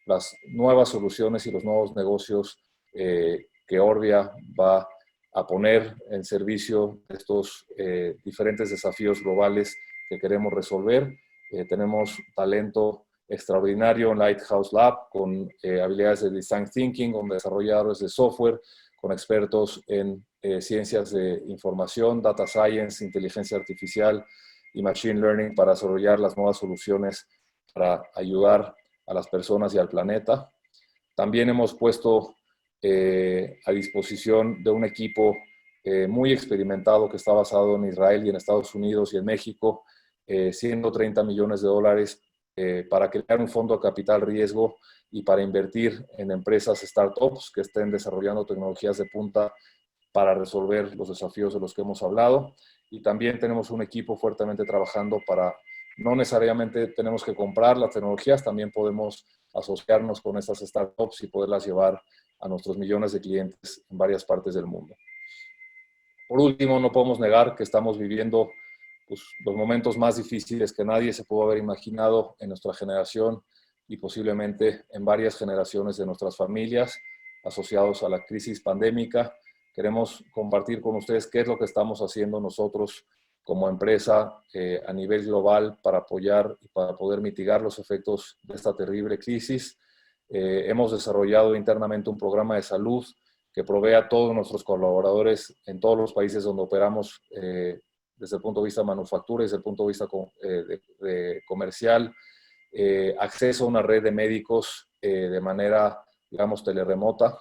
las nuevas soluciones y los nuevos negocios que Orbia va a poner en servicio de estos diferentes desafíos globales que queremos resolver. Tenemos talento extraordinario en Lighthouse Lab, con habilidades de Design Thinking, con desarrolladores de software, con expertos en ciencias de información, Data Science, inteligencia artificial y Machine Learning para desarrollar las nuevas soluciones para ayudar a las personas y al planeta. También hemos puesto a disposición de un equipo muy experimentado que está basado en Israel y en Estados Unidos y en México, 130 millones de dólares para crear un fondo de capital riesgo y para invertir en empresas startups que estén desarrollando tecnologías de punta para resolver los desafíos de los que hemos hablado. Y también tenemos un equipo fuertemente trabajando para, no necesariamente tenemos que comprar las tecnologías, también podemos asociarnos con estas startups y poderlas llevar a nuestros millones de clientes en varias partes del mundo. Por último, no podemos negar que estamos viviendo pues, los momentos más difíciles que nadie se pudo haber imaginado en nuestra generación y posiblemente en varias generaciones de nuestras familias asociados a la crisis pandémica. Queremos compartir con ustedes qué es lo que estamos haciendo nosotros como empresa a nivel global para apoyar y para poder mitigar los efectos de esta terrible crisis. Hemos desarrollado internamente un programa de salud que provee a todos nuestros colaboradores en todos los países donde operamos desde el punto de vista de manufactura y desde el punto de vista de comercial, acceso a una red de médicos de manera, digamos, teleremota.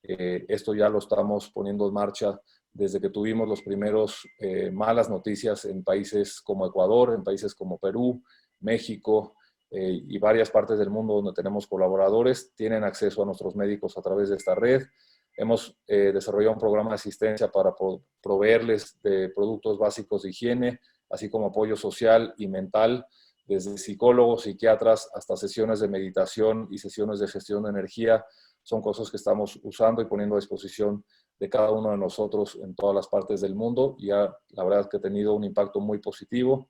Esto ya lo estamos poniendo en marcha desde que tuvimos los primeros malas noticias en países como Ecuador, en países como Perú, México y varias partes del mundo donde tenemos colaboradores, tienen acceso a nuestros médicos a través de esta red. Hemos desarrollado un programa de asistencia para proveerles de productos básicos de higiene, así como apoyo social y mental, desde psicólogos, psiquiatras, hasta sesiones de meditación y sesiones de gestión de energía. Son cosas que estamos usando y poniendo a disposición de cada uno de nosotros en todas las partes del mundo. Y ya la verdad es que ha tenido un impacto muy positivo.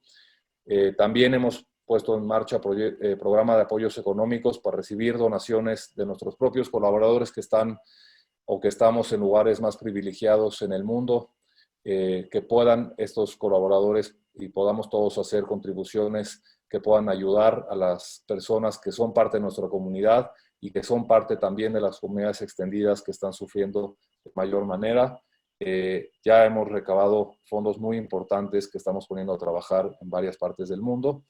También hemos puesto en marcha programa de apoyos económicos para recibir donaciones de nuestros propios colaboradores que están o que estamos en lugares más privilegiados en el mundo, que puedan estos colaboradores y podamos todos hacer contribuciones que puedan ayudar a las personas que son parte de nuestra comunidad y que son parte también de las comunidades extendidas que están sufriendo de mayor manera. Ya hemos recabado fondos muy importantes que estamos poniendo a trabajar en varias partes del mundo.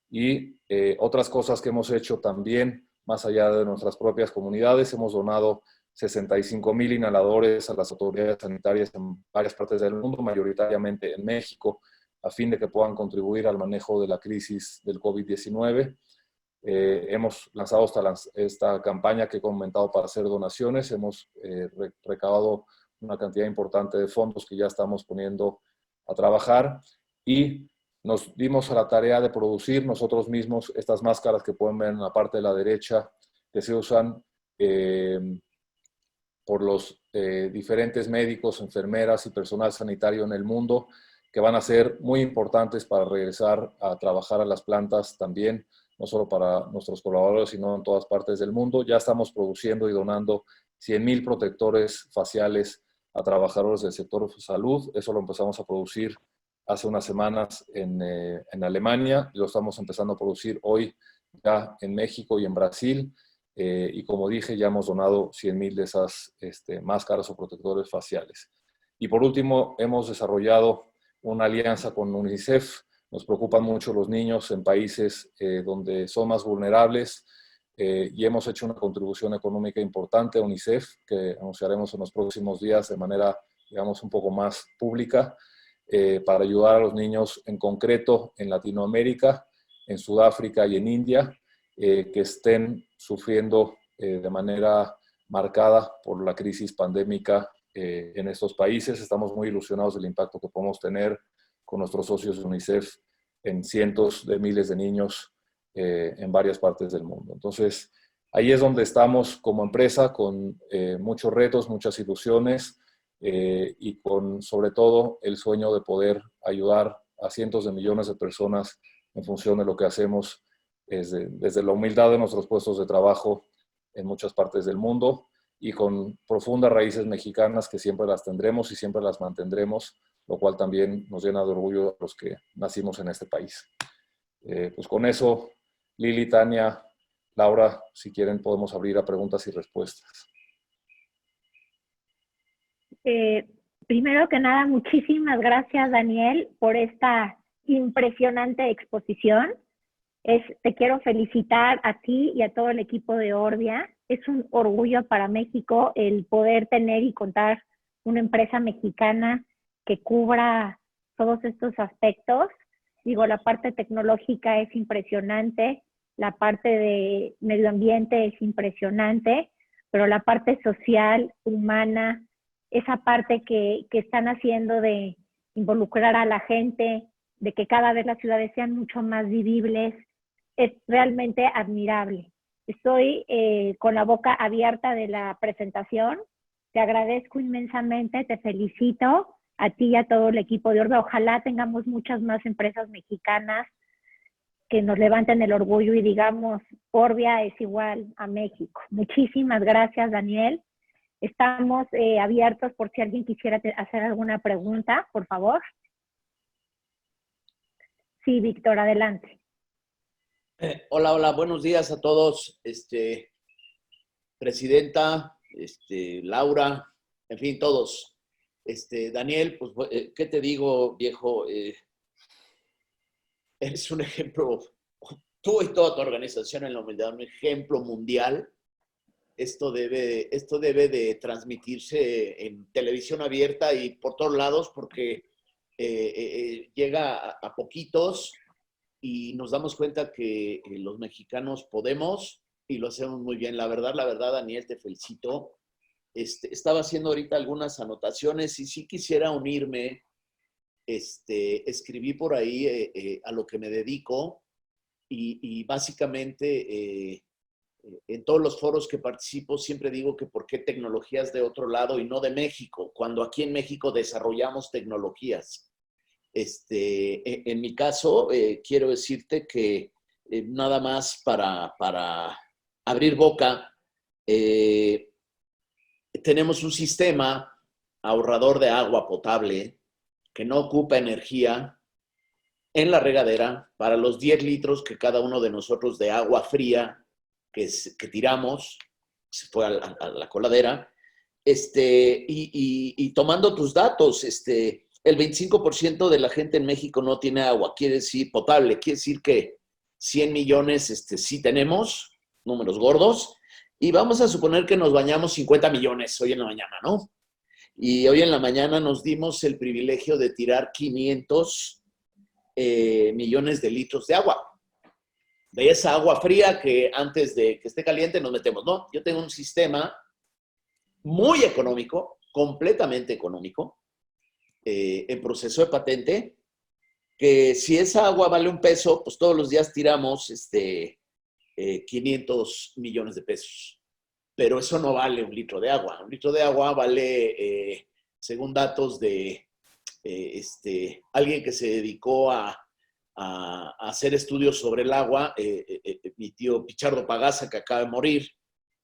Y otras cosas que hemos hecho también, más allá de nuestras propias comunidades, hemos donado 65,000 inhaladores a las autoridades sanitarias en varias partes del mundo, mayoritariamente en México, a fin de que puedan contribuir al manejo de la crisis del COVID-19. Hemos lanzado esta campaña que he comentado para hacer donaciones. Hemos recabado una cantidad importante de fondos que ya estamos poniendo a trabajar y nos dimos a la tarea de producir nosotros mismos estas máscaras que pueden ver en la parte de la derecha, que se usan por los diferentes médicos, enfermeras y personal sanitario en el mundo, que van a ser muy importantes para regresar a trabajar a las plantas también, no solo para nuestros colaboradores, sino en todas partes del mundo. Ya estamos produciendo y donando 100,000 protectores faciales a trabajadores del sector salud. Eso lo empezamos a producir hace unas semanas en Alemania, y lo estamos empezando a producir hoy ya en México y en Brasil. Y como dije, ya hemos donado 100,000 de esas máscaras o protectores faciales. Y por último, hemos desarrollado una alianza con UNICEF. Nos preocupan mucho los niños en países donde son más vulnerables y hemos hecho una contribución económica importante a UNICEF que anunciaremos en los próximos días de manera, digamos, un poco más pública para ayudar a los niños en concreto en Latinoamérica, en Sudáfrica y en India, que estén sufriendo de manera marcada por la crisis pandémica en estos países. Estamos muy ilusionados del impacto que podemos tener con nuestros socios de UNICEF en cientos de miles de niños en varias partes del mundo. Entonces, ahí es donde estamos como empresa, con muchos retos, muchas ilusiones y con, sobre todo, el sueño de poder ayudar a cientos de millones de personas en función de lo que hacemos desde la humildad de nuestros puestos de trabajo en muchas partes del mundo y con profundas raíces mexicanas que siempre las tendremos y siempre las mantendremos, lo cual también nos llena de orgullo a los que nacimos en este país. Pues con eso, Lili, Tania, Laura, si quieren podemos abrir a preguntas y respuestas. Primero que nada, muchísimas gracias, Daniel, por esta impresionante exposición. Te quiero felicitar a ti y a todo el equipo de Orbia. Es un orgullo para México el poder tener y contar una empresa mexicana que cubra todos estos aspectos. Digo, la parte tecnológica es impresionante, la parte de medio ambiente es impresionante, pero la parte social, humana, esa parte que están haciendo de involucrar a la gente, de que cada vez las ciudades sean mucho más vivibles, es realmente admirable. Estoy con la boca abierta de la presentación. Te agradezco inmensamente, te felicito a ti y a todo el equipo de Orbia. Ojalá tengamos muchas más empresas mexicanas que nos levanten el orgullo y digamos, Orbia es igual a México. Muchísimas gracias, Daniel. Estamos abiertos por si alguien quisiera hacer alguna pregunta, por favor. Sí, Víctor, adelante. Hola, buenos días a todos. Presidenta, Laura, en fin, todos. Daniel, pues, ¿qué te digo, viejo? Eres un ejemplo, tú y toda tu organización en la humildad, un ejemplo mundial. Esto debe de transmitirse en televisión abierta y por todos lados porque llega a poquitos y nos damos cuenta que los mexicanos podemos y lo hacemos muy bien. La verdad, Daniel, te felicito. Estaba haciendo ahorita algunas anotaciones y sí quisiera unirme. Escribí por ahí a lo que me dedico y básicamente en todos los foros que participo siempre digo que por qué tecnologías de otro lado y no de México, cuando aquí en México desarrollamos tecnologías. En mi caso, quiero decirte que nada más para abrir boca, tenemos un sistema ahorrador de agua potable que no ocupa energía en la regadera para los 10 litros que cada uno de nosotros de agua fría que tiramos, se fue a la coladera, y tomando tus datos, el 25% de la gente en México no tiene agua, quiere decir potable, quiere decir que 100 millones sí tenemos, números gordos, y vamos a suponer que nos bañamos 50 millones hoy en la mañana, ¿no? Y hoy en la mañana nos dimos el privilegio de tirar 500 millones de litros de agua. De esa agua fría que antes de que esté caliente nos metemos, ¿no? Yo tengo un sistema muy económico, completamente económico, en proceso de patente, que si esa agua vale $1, pues todos los días tiramos 500 millones de pesos. Pero eso no vale un litro de agua. Un litro de agua vale, según datos de alguien que se dedicó a hacer estudios sobre el agua, mi tío Pichardo Pagasa, que acaba de morir,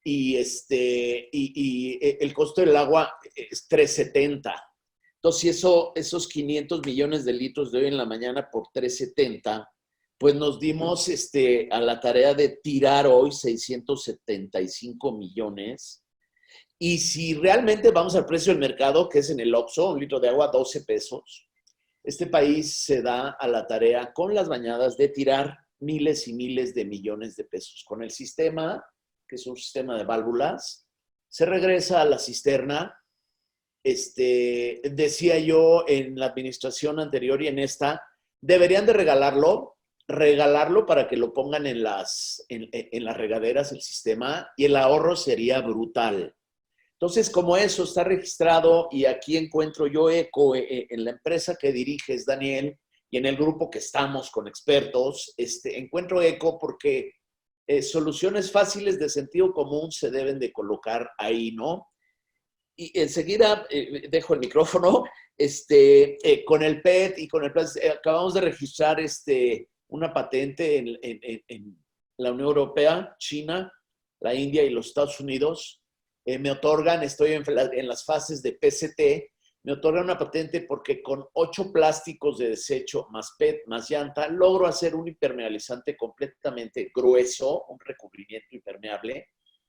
y el costo del agua es $3.70. Entonces, si esos 500 millones de litros de hoy en la mañana por $3.70, pues nos dimos a la tarea de tirar hoy 675 millones. Y si realmente vamos al precio del mercado, que es en el Oxxo, un litro de agua, 12 pesos, este país se da a la tarea con las bañadas de tirar miles y miles de millones de pesos. Con el sistema, que es un sistema de válvulas, se regresa a la cisterna. Decía yo en la administración anterior y en esta, deberían de regalarlo para que lo pongan en las regaderas, el sistema, y el ahorro sería brutal. Entonces, como eso está registrado y aquí encuentro yo eco en la empresa que diriges, Daniel, y en el grupo que estamos con expertos, encuentro eco porque soluciones fáciles de sentido común se deben de colocar ahí, ¿no? y enseguida dejo el micrófono. Con el PET y con el plástico, acabamos de registrar una patente en la Unión Europea, China, la India y los Estados Unidos. Me otorgan, estoy en las fases de PCT, me otorgan una patente porque con 8 plásticos de desecho más PET más llanta logro hacer un impermeabilizante completamente grueso, un recubrimiento impermeable,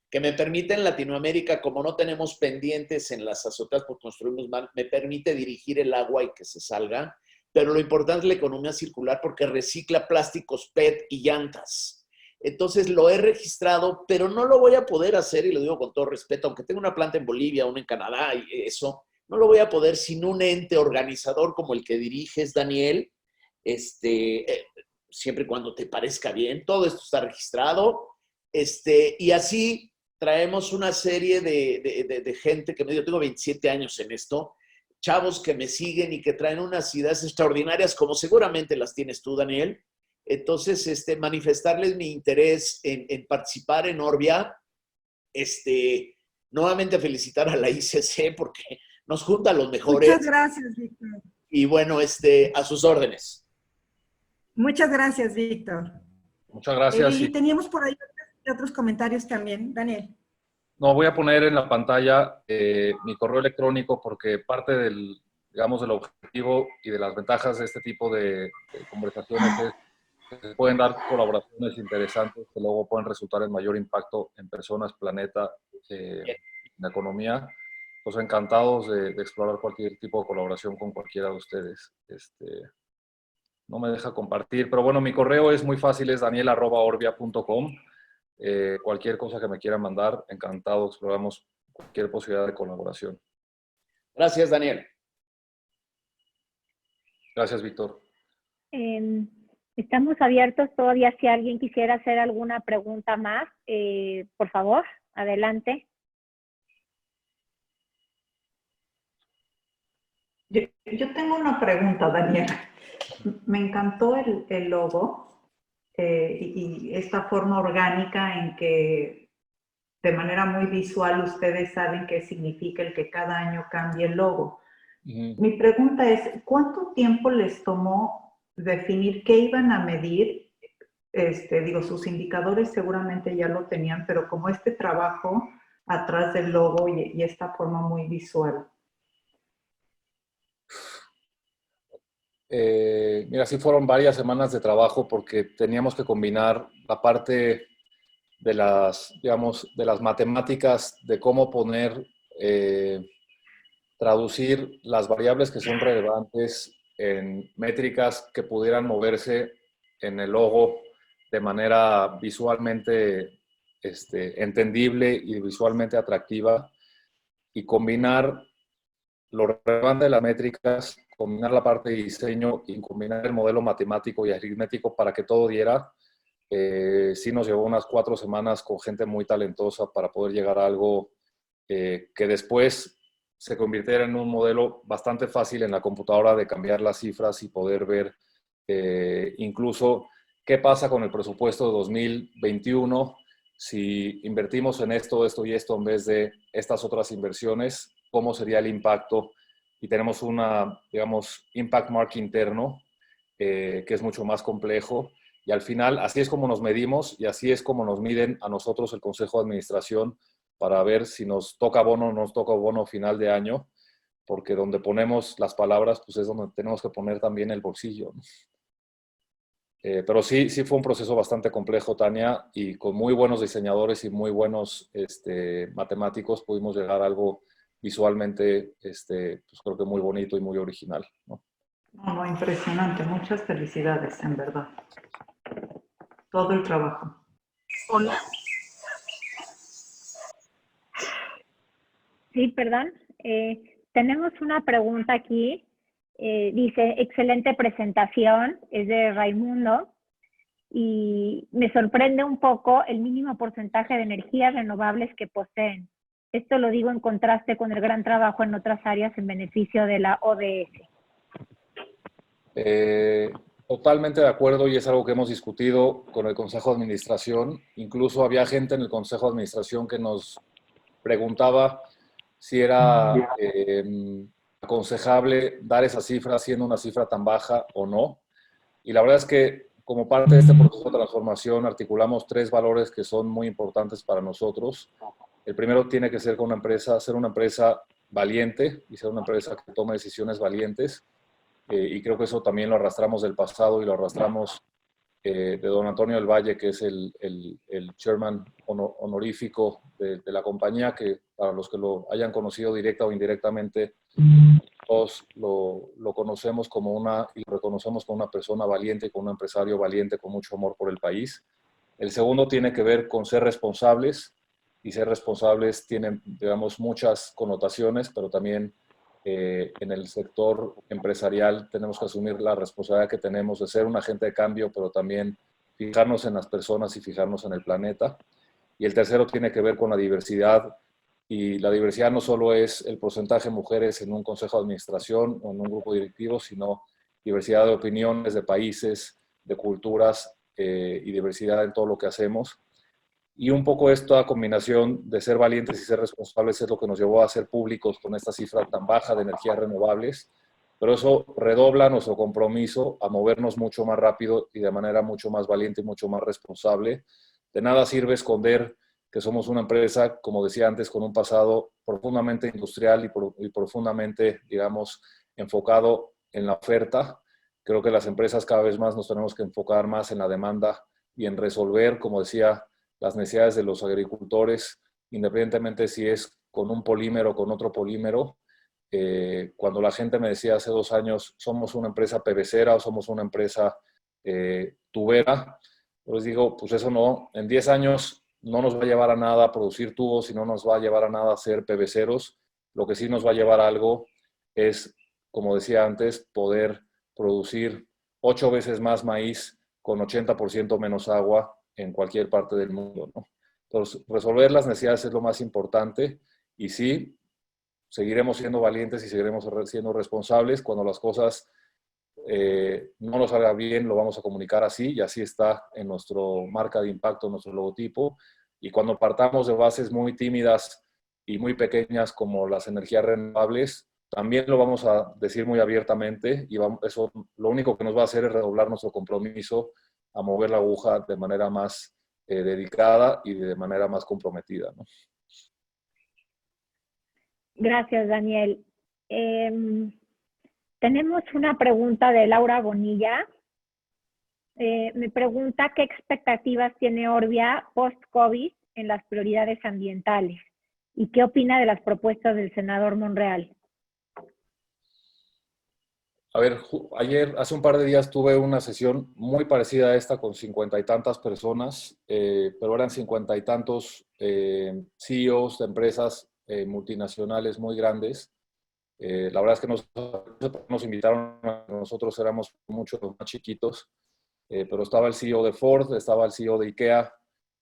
que me permite en Latinoamérica, como no tenemos pendientes en las azoteas por construirnos mal, me permite dirigir el agua y que se salga. Pero lo importante es la economía circular porque recicla plásticos PET y llantas. Entonces lo he registrado, pero no lo voy a poder hacer, y lo digo con todo respeto, aunque tengo una planta en Bolivia, una en Canadá, y eso, no lo voy a poder sin un ente organizador como el que diriges, Daniel, siempre y cuando te parezca bien. Todo esto está registrado, y así traemos una serie de gente que yo tengo 27 años en esto, chavos que me siguen y que traen unas ideas extraordinarias, como seguramente las tienes tú, Daniel. Entonces, manifestarles mi interés en participar en Orbia. Nuevamente felicitar a la ICC porque nos junta a los mejores. Muchas gracias, Víctor. Y bueno, a sus órdenes. Muchas gracias, Víctor. Muchas gracias. Y teníamos por ahí otros comentarios también, Daniel. No, voy a poner en la pantalla mi correo electrónico porque parte del objetivo y de las ventajas de este tipo de conversaciones es que se pueden dar colaboraciones interesantes que luego pueden resultar en mayor impacto en personas, planeta, en la economía. Pues encantados de explorar cualquier tipo de colaboración con cualquiera de ustedes. No me deja compartir, pero bueno, mi correo es muy fácil, es daniel@orbia.com. Cualquier cosa que me quieran mandar, encantado, exploramos cualquier posibilidad de colaboración. Gracias, Daniel. Gracias, Víctor. Estamos abiertos todavía si alguien quisiera hacer alguna pregunta más. Por favor, adelante. Yo tengo una pregunta, Daniel. Me encantó el logo y esta forma orgánica en que de manera muy visual ustedes saben qué significa el que cada año cambie el logo. Mi pregunta es, ¿cuánto tiempo les tomó definir qué iban a medir? Sus indicadores seguramente ya lo tenían, pero como este trabajo atrás del logo y esta forma muy visual. Mira, sí fueron varias semanas de trabajo porque teníamos que combinar la parte de las matemáticas, de cómo traducir las variables que son relevantes en métricas que pudieran moverse en el logo de manera visualmente entendible y visualmente atractiva, y combinar lo relevante de las métricas, combinar la parte de diseño y combinar el modelo matemático y aritmético para que todo diera. Sí nos llevó unas 4 semanas con gente muy talentosa para poder llegar a algo que después se convirtiera en un modelo bastante fácil en la computadora de cambiar las cifras y poder ver incluso qué pasa con el presupuesto de 2021 si invertimos en esto, esto y esto en vez de estas otras inversiones, cómo sería el impacto. Y tenemos impact mark interno, que es mucho más complejo. Y al final, así es como nos medimos y así es como nos miden a nosotros el Consejo de Administración para ver si nos toca bono o no nos toca bono final de año, porque donde ponemos las palabras, pues es donde tenemos que poner también el bolsillo, ¿no? Pero sí fue un proceso bastante complejo, Tania, y con muy buenos diseñadores y muy buenos matemáticos pudimos llegar a algo visualmente, pues creo que muy bonito y muy original, ¿no? No, impresionante. Muchas felicidades, en verdad. Todo el trabajo. Hola. Sí, perdón. Tenemos una pregunta aquí. Dice, excelente presentación, es de Raimundo, y me sorprende un poco el mínimo porcentaje de energías renovables que poseen. Esto lo digo en contraste con el gran trabajo en otras áreas en beneficio de la ODS. Totalmente de acuerdo, y es algo que hemos discutido con el Consejo de Administración. Incluso había gente en el Consejo de Administración que nos preguntaba si era aconsejable dar esa cifra siendo una cifra tan baja o no. Y la verdad es que como parte de este proceso de transformación articulamos 3 valores que son muy importantes para nosotros. El primero tiene que ser con una empresa, ser una empresa valiente y ser una empresa que tome decisiones valientes. Y creo que eso también lo arrastramos del pasado y lo arrastramos de don Antonio del Valle, que es el chairman honorífico de la compañía, que para los que lo hayan conocido directa o indirectamente, todos lo conocemos como y lo reconocemos como una persona valiente, como un empresario valiente, con mucho amor por el país. El segundo tiene que ver con ser responsables, y ser responsables tiene, digamos, muchas connotaciones, pero también en el sector empresarial tenemos que asumir la responsabilidad que tenemos de ser un agente de cambio, pero también fijarnos en las personas y fijarnos en el planeta. Y el tercero tiene que ver con la diversidad, y la diversidad no solo es el porcentaje de mujeres en un consejo de administración o en un grupo directivo, sino diversidad de opiniones, de países, de culturas y diversidad en todo lo que hacemos. Y un poco esta combinación de ser valientes y ser responsables es lo que nos llevó a ser públicos con esta cifra tan baja de energías renovables, pero eso redobla nuestro compromiso a movernos mucho más rápido y de manera mucho más valiente y mucho más responsable. De nada sirve esconder que somos una empresa, como decía antes, con un pasado profundamente industrial y profundamente, digamos, enfocado en la oferta. Creo que las empresas cada vez más nos tenemos que enfocar más en la demanda y en resolver, como decía, las necesidades de los agricultores, independientemente si es con un polímero o con otro polímero. Cuando la gente me decía hace 2 años, somos una empresa PVCera o somos una empresa tubera, pues digo, pues eso no, en 10 años no nos va a llevar a nada producir tubos y no nos va a llevar a nada ser PVCeros. Lo que sí nos va a llevar a algo es, como decía antes, poder producir 8 veces más maíz con 80% menos agua en cualquier parte del mundo, ¿no? Entonces, resolver las necesidades es lo más importante, y sí, seguiremos siendo valientes y seguiremos siendo responsables. Cuando las cosas no nos salgan bien, lo vamos a comunicar así, y así está en nuestro marca de impacto, en nuestro logotipo. Y cuando partamos de bases muy tímidas y muy pequeñas como las energías renovables, también lo vamos a decir muy abiertamente, y eso lo único que nos va a hacer es redoblar nuestro compromiso a mover la aguja de manera más dedicada y de manera más comprometida, ¿no? Gracias, Daniel. Tenemos una pregunta de Laura Bonilla. Me pregunta qué expectativas tiene Orbia post-COVID en las prioridades ambientales y qué opina de las propuestas del senador Monreal. A ver, hace un par de días tuve una sesión muy parecida a esta con 50 y tantas personas, pero eran 50 y tantos CEOs de empresas multinacionales muy grandes. La verdad es que nos invitaron, nosotros éramos mucho más chiquitos, pero estaba el CEO de Ford, estaba el CEO de IKEA,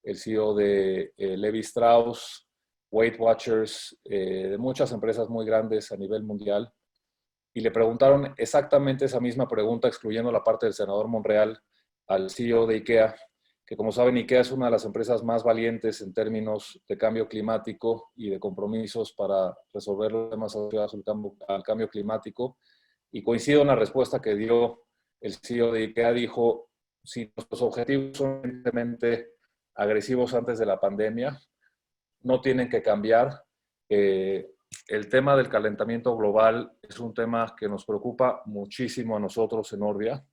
el CEO de Levi Strauss, Weight Watchers, de muchas empresas muy grandes a nivel mundial. Y le preguntaron exactamente esa misma pregunta, excluyendo la parte del senador Monreal, al CEO de IKEA, que como saben, IKEA es una de las empresas más valientes en términos de cambio climático y de compromisos para resolver los temas asociados al cambio climático. Y coincido en la respuesta que dio el CEO de IKEA. Dijo, si nuestros objetivos son evidentemente agresivos antes de la pandemia, no tienen que cambiar. El tema del calentamiento global es un tema que nos preocupa muchísimo a nosotros en Orbia,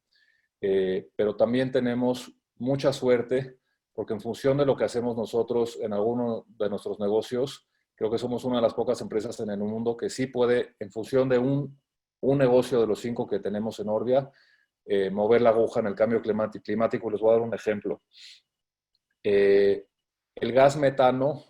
pero también tenemos mucha suerte porque en función de lo que hacemos nosotros en alguno de nuestros negocios, creo que somos una de las pocas empresas en el mundo que sí puede, en función de un negocio de los 5 que tenemos en Orbia, mover la aguja en el cambio climático. Les voy a dar un ejemplo. El gas metano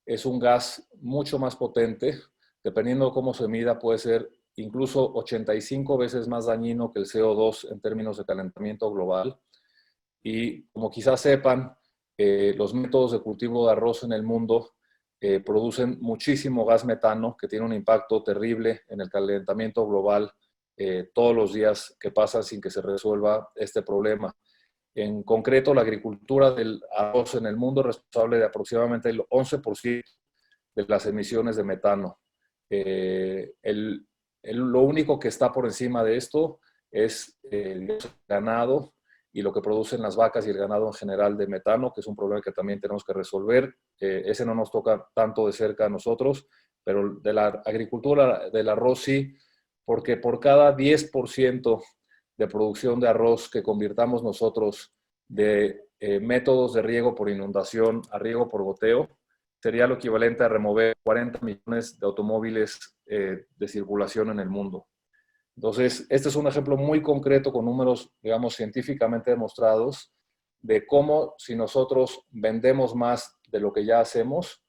es un gas mucho más potente. Dependiendo de cómo se mida, puede ser incluso 85 veces más dañino que el CO2 en términos de calentamiento global. Y como quizás sepan, los métodos de cultivo de arroz en el mundo producen muchísimo gas metano, que tiene un impacto terrible en el calentamiento global todos los días que pasan sin que se resuelva este problema. En concreto, la agricultura del arroz en el mundo es responsable de aproximadamente el 11% de las emisiones de metano. Lo único que está por encima de esto es el ganado y lo que producen las vacas y el ganado en general de metano, que es un problema que también tenemos que resolver. Ese no nos toca tanto de cerca a nosotros, pero de la agricultura del arroz sí, porque por cada 10% de producción de arroz que convirtamos nosotros de métodos de riego por inundación a riego por goteo, sería lo equivalente a remover 40 millones de automóviles de circulación en el mundo. Entonces, este es un ejemplo muy concreto con números, digamos, científicamente demostrados de cómo si nosotros vendemos más de lo que ya hacemos,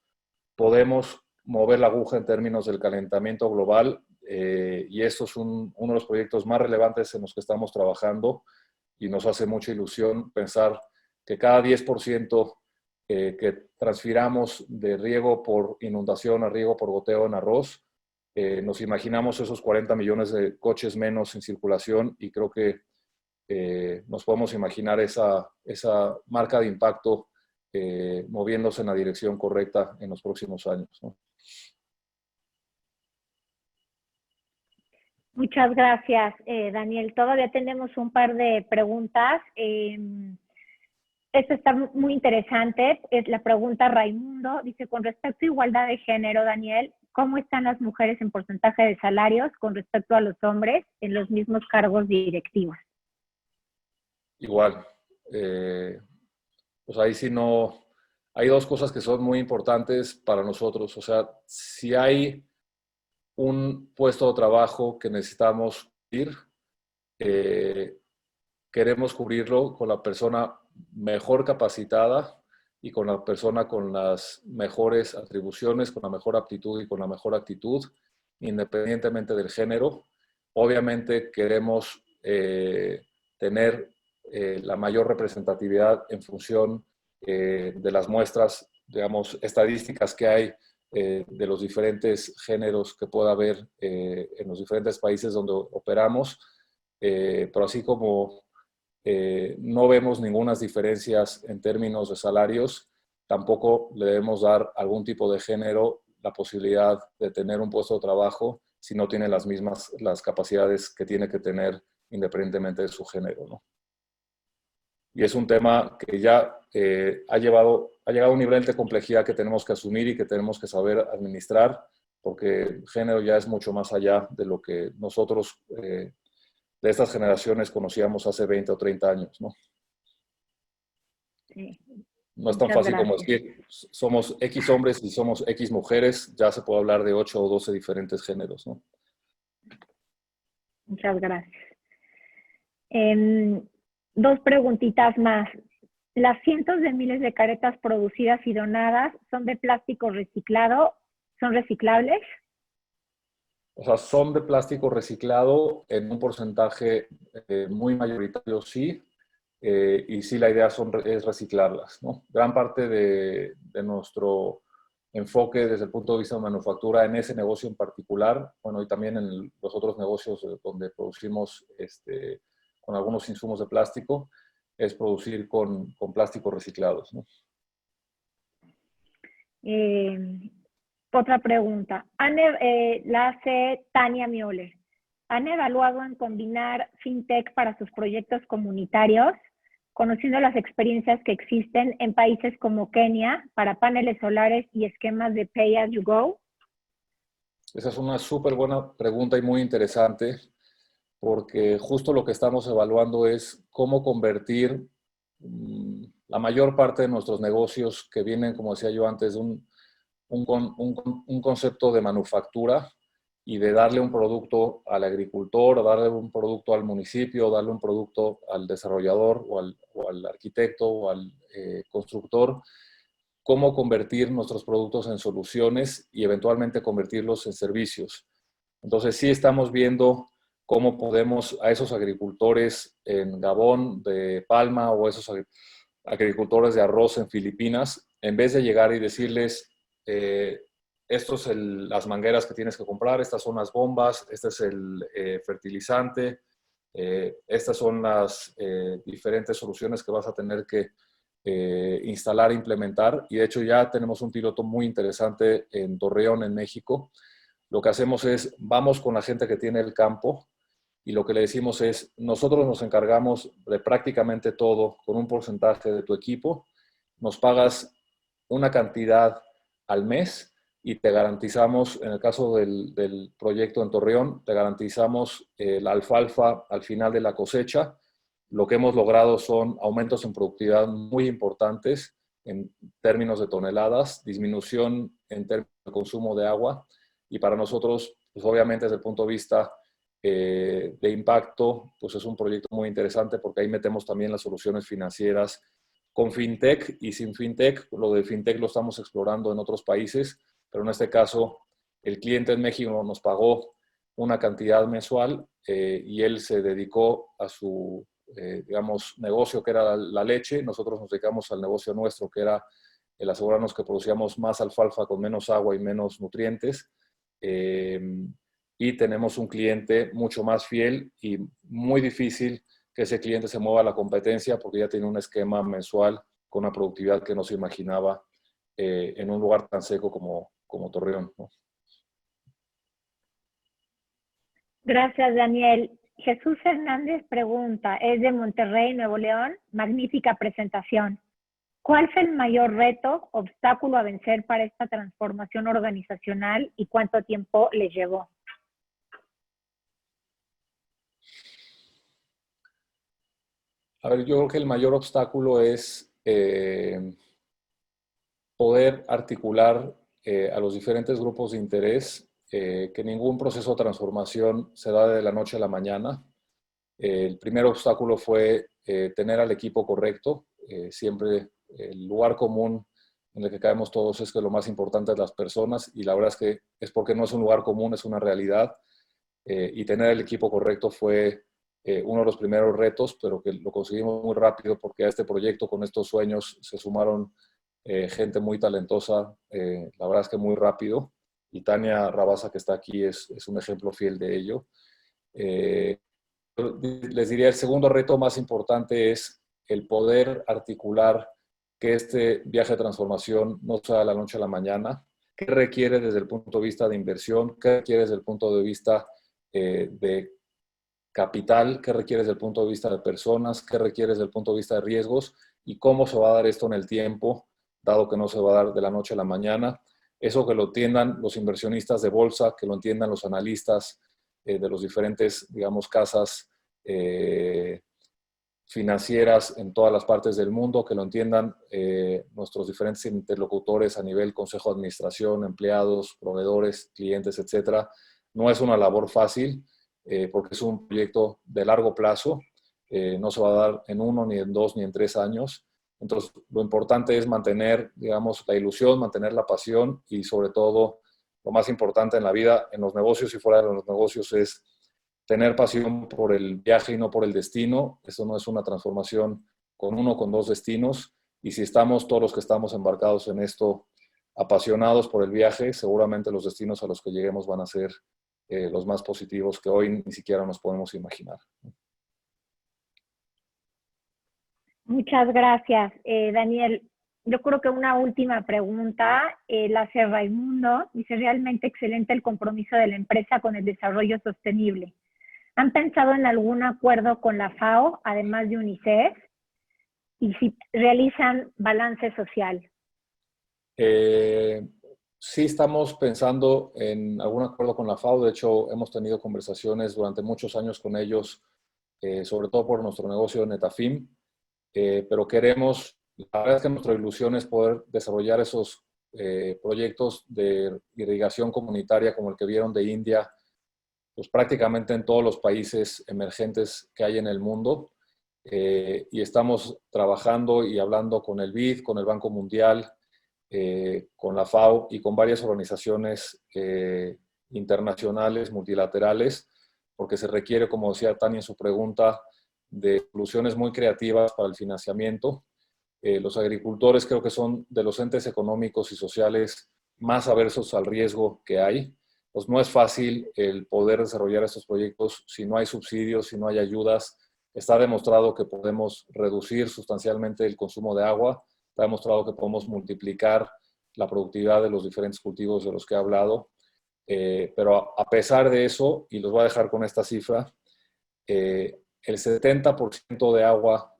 podemos mover la aguja en términos del calentamiento global y esto es uno de los proyectos más relevantes en los que estamos trabajando y nos hace mucha ilusión pensar que cada 10% que transfiramos de riego por inundación a riego por goteo en arroz, nos imaginamos esos 40 millones de coches menos en circulación y creo que nos podemos imaginar esa marca de impacto moviéndose en la dirección correcta en los próximos años, ¿no? Muchas gracias, Daniel. Todavía tenemos un par de preguntas. Esto está muy interesante. Es la pregunta Raimundo. Dice, con respecto a igualdad de género, Daniel, ¿cómo están las mujeres en porcentaje de salarios con respecto a los hombres en los mismos cargos directivos? Igual. Pues ahí sí no... Hay dos cosas que son muy importantes para nosotros. O sea, si hay un puesto de trabajo que necesitamos ir, queremos cubrirlo con la persona mejor capacitada y con la persona con las mejores atribuciones, con la mejor aptitud y con la mejor actitud, independientemente del género. Obviamente queremos tener la mayor representatividad en función de las muestras, digamos, estadísticas que hay de los diferentes géneros que pueda haber en los diferentes países donde operamos, pero así como no vemos ninguna diferencias en términos de salarios, tampoco le debemos dar algún tipo de género la posibilidad de tener un puesto de trabajo si no tiene las capacidades que tiene que tener independientemente de su género, ¿no? Y es un tema que ya ha llegado a un nivel de complejidad que tenemos que asumir y que tenemos que saber administrar, porque el género ya es mucho más allá de lo que nosotros de estas generaciones conocíamos hace 20 o 30 años, ¿no? Sí. No es tan fácil como decir, somos X hombres y somos X mujeres, ya se puede hablar de 8 o 12 diferentes géneros, ¿no? Muchas gracias. Dos preguntitas más. ¿Las cientos de miles de caretas producidas y donadas son de plástico reciclado? ¿Son reciclables? O sea, son de plástico reciclado en un porcentaje muy mayoritario, sí. Y sí, la idea es reciclarlas, ¿no? Gran parte de nuestro enfoque desde el punto de vista de manufactura en ese negocio en particular, bueno, y también en los otros negocios donde producimos con algunos insumos de plástico, es producir con plásticos reciclados, ¿no? Otra pregunta. La hace Tania Mioler. ¿Han evaluado en combinar FinTech para sus proyectos comunitarios, conociendo las experiencias que existen en países como Kenia para paneles solares y esquemas de Pay As You Go? Esa es una súper buena pregunta y muy interesante, porque justo lo que estamos evaluando es cómo convertir la mayor parte de nuestros negocios que vienen, como decía yo antes, de un concepto de manufactura y de darle un producto al agricultor, o darle un producto al municipio, o darle un producto al desarrollador o al arquitecto o al constructor, cómo convertir nuestros productos en soluciones y eventualmente convertirlos en servicios. Entonces sí estamos viendo cómo podemos a esos agricultores en Gabón de palma o esos agricultores de arroz en Filipinas, en vez de llegar y decirles, estos son las mangueras que tienes que comprar, estas son las bombas, este es el fertilizante, estas son las diferentes soluciones que vas a tener que instalar e implementar. Y de hecho ya tenemos un piloto muy interesante en Torreón, en México, lo que hacemos es, vamos con la gente que tiene el campo y lo que le decimos es, nosotros nos encargamos de prácticamente todo con un porcentaje de tu equipo, nos pagas una cantidad al mes y te garantizamos, en el caso del proyecto en Torreón, te garantizamos la alfalfa al final de la cosecha. Lo que hemos logrado son aumentos en productividad muy importantes en términos de toneladas, disminución en términos de consumo de agua y para nosotros, pues obviamente desde el punto de vista de impacto, pues es un proyecto muy interesante porque ahí metemos también las soluciones financieras con FinTech y sin FinTech. Lo de FinTech lo estamos explorando en otros países, pero en este caso el cliente en México nos pagó una cantidad mensual y él se dedicó a su, digamos, negocio que era la leche. Nosotros nos dedicamos al negocio nuestro que era el asegurarnos que producíamos más alfalfa con menos agua y menos nutrientes. Y tenemos un cliente mucho más fiel y muy difícil que ese cliente se mueva a la competencia porque ya tiene un esquema mensual con una productividad que no se imaginaba en un lugar tan seco como Torreón, ¿no? Gracias, Daniel. Jesús Hernández pregunta, es de Monterrey, Nuevo León. Magnífica presentación. ¿Cuál fue el mayor reto, obstáculo a vencer para esta transformación organizacional y cuánto tiempo les llevó? A ver, yo creo que el mayor obstáculo es poder articular a los diferentes grupos de interés, que ningún proceso de transformación se da de la noche a la mañana. El primer obstáculo fue tener al equipo correcto. Siempre el lugar común en el que caemos todos es que lo más importante es las personas y la verdad es que es porque no es un lugar común, es una realidad. Y tener el equipo correcto fue uno de los primeros retos, pero que lo conseguimos muy rápido porque a este proyecto con estos sueños se sumaron gente muy talentosa, la verdad es que muy rápido. Y Tania Rabasa, que está aquí, es un ejemplo fiel de ello. Les diría, el segundo reto más importante es el poder articular que este viaje de transformación no sea de la noche a la mañana. ¿Qué requiere desde el punto de vista de inversión? ¿Qué requiere desde el punto de vista de capital? ¿Qué requiere desde el punto de vista de personas? ¿Qué requiere desde el punto de vista de riesgos? ¿Y cómo se va a dar esto en el tiempo, dado que no se va a dar de la noche a la mañana? Eso que lo entiendan los inversionistas de bolsa, que lo entiendan los analistas de los diferentes, digamos, casas financieras en todas las partes del mundo, que lo entiendan nuestros diferentes interlocutores a nivel consejo de administración, empleados, proveedores, clientes, etcétera. No es una labor fácil porque es un proyecto de largo plazo. No se va a dar en 1, ni en 2, ni en 3 años. Entonces, lo importante es mantener, digamos, la ilusión, mantener la pasión y sobre todo, lo más importante en la vida, en los negocios y fuera de los negocios, es tener pasión por el viaje y no por el destino. Eso no es una transformación con 1 o con 2 destinos. Y si estamos todos los que estamos embarcados en esto apasionados por el viaje, seguramente los destinos a los que lleguemos van a ser los más positivos que hoy ni siquiera nos podemos imaginar. Muchas gracias, Daniel. Yo creo que una última pregunta la hace Raimundo. Dice, realmente excelente el compromiso de la empresa con el desarrollo sostenible. ¿Han pensado en algún acuerdo con la FAO, además de UNICEF? Y si realizan balance social. Sí estamos pensando en algún acuerdo con la FAO. De hecho, hemos tenido conversaciones durante muchos años con ellos, sobre todo por nuestro negocio de Netafim. Pero queremos, la verdad es que nuestra ilusión es poder desarrollar esos proyectos de irrigación comunitaria como el que vieron de India, pues prácticamente en todos los países emergentes que hay en el mundo. Y estamos trabajando y hablando con el BID, con el Banco Mundial, con la FAO y con varias organizaciones internacionales, multilaterales, porque se requiere, como decía Tania en su pregunta, de soluciones muy creativas para el financiamiento. Los agricultores creo que son de los entes económicos y sociales más aversos al riesgo que hay. Pues no es fácil el poder desarrollar estos proyectos si no hay subsidios, si no hay ayudas. Está demostrado que podemos reducir sustancialmente el consumo de agua. Está demostrado que podemos multiplicar la productividad de los diferentes cultivos de los que he hablado. Pero a pesar de eso, y los voy a dejar con esta cifra, el 70% de agua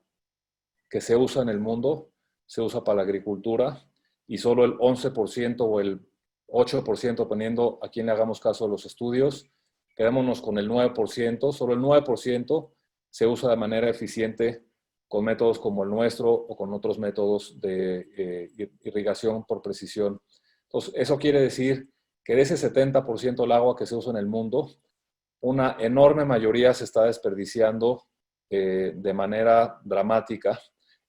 que se usa en el mundo se usa para la agricultura y solo el 11% o el 8%, dependiendo a quién le hagamos caso de los estudios, quedémonos con el 9%, solo el 9% se usa de manera eficiente con métodos como el nuestro o con otros métodos de irrigación por precisión. Entonces, eso quiere decir que de ese 70% del agua que se usa en el mundo, una enorme mayoría se está desperdiciando de manera dramática.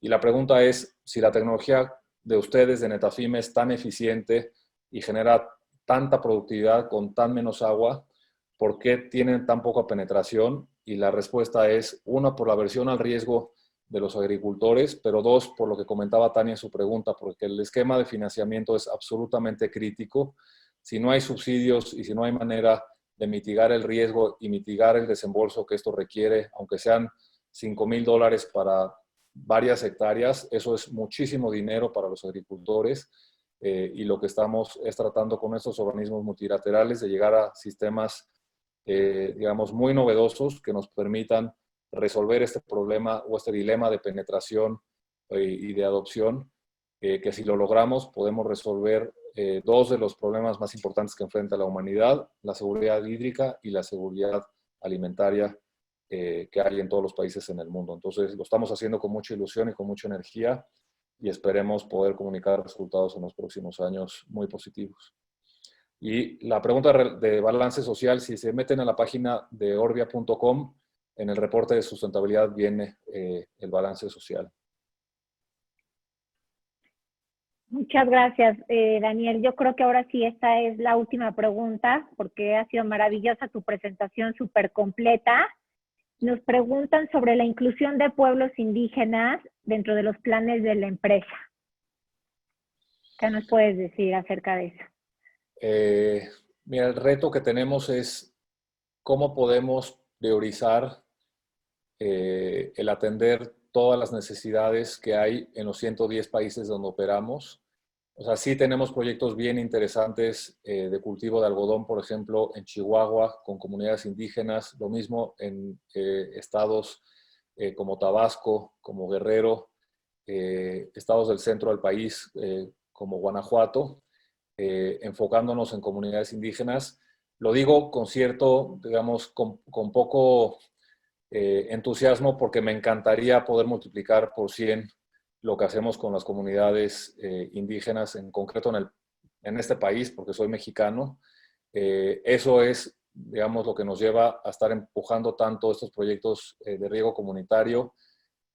Y la pregunta es, si la tecnología de ustedes, de Netafim, es tan eficiente y genera tanta productividad con tan menos agua, ¿por qué tienen tan poca penetración? Y la respuesta es, una, por la aversión al riesgo de los agricultores, pero dos, por lo que comentaba Tania en su pregunta, porque el esquema de financiamiento es absolutamente crítico. Si no hay subsidios y si no hay manera de mitigar el riesgo y mitigar el desembolso que esto requiere, aunque sean $5,000 para varias hectáreas, eso es muchísimo dinero para los agricultores, y lo que estamos es tratando con estos organismos multilaterales de llegar a sistemas, digamos, muy novedosos que nos permitan resolver este problema o este dilema de penetración y de adopción, que si lo logramos podemos resolver dos de los problemas más importantes que enfrenta la humanidad: la seguridad hídrica y la seguridad alimentaria que hay en todos los países en el mundo. Entonces lo estamos haciendo con mucha ilusión y con mucha energía y esperemos poder comunicar resultados en los próximos años muy positivos. Y la pregunta de balance social, si se meten a la página de orbia.com, en el reporte de sustentabilidad viene el balance social. Muchas gracias, Daniel. Yo creo que ahora sí esta es la última pregunta, porque ha sido maravillosa tu presentación, súper completa. Nos preguntan sobre la inclusión de pueblos indígenas dentro de los planes de la empresa. ¿Qué nos puedes decir acerca de eso? Mira, el reto que tenemos es cómo podemos priorizar el atender todas las necesidades que hay en los 110 países donde operamos. O sea, sí tenemos proyectos bien interesantes de cultivo de algodón, por ejemplo, en Chihuahua, con comunidades indígenas. Lo mismo en estados como Tabasco, como Guerrero, estados del centro del país, como Guanajuato, enfocándonos en comunidades indígenas. Lo digo con cierto, digamos, con poco entusiasmo, porque me encantaría poder multiplicar por 100 lo que hacemos con las comunidades indígenas, en concreto en este país, porque soy mexicano. Eso es, digamos, lo que nos lleva a estar empujando tanto estos proyectos de riego comunitario.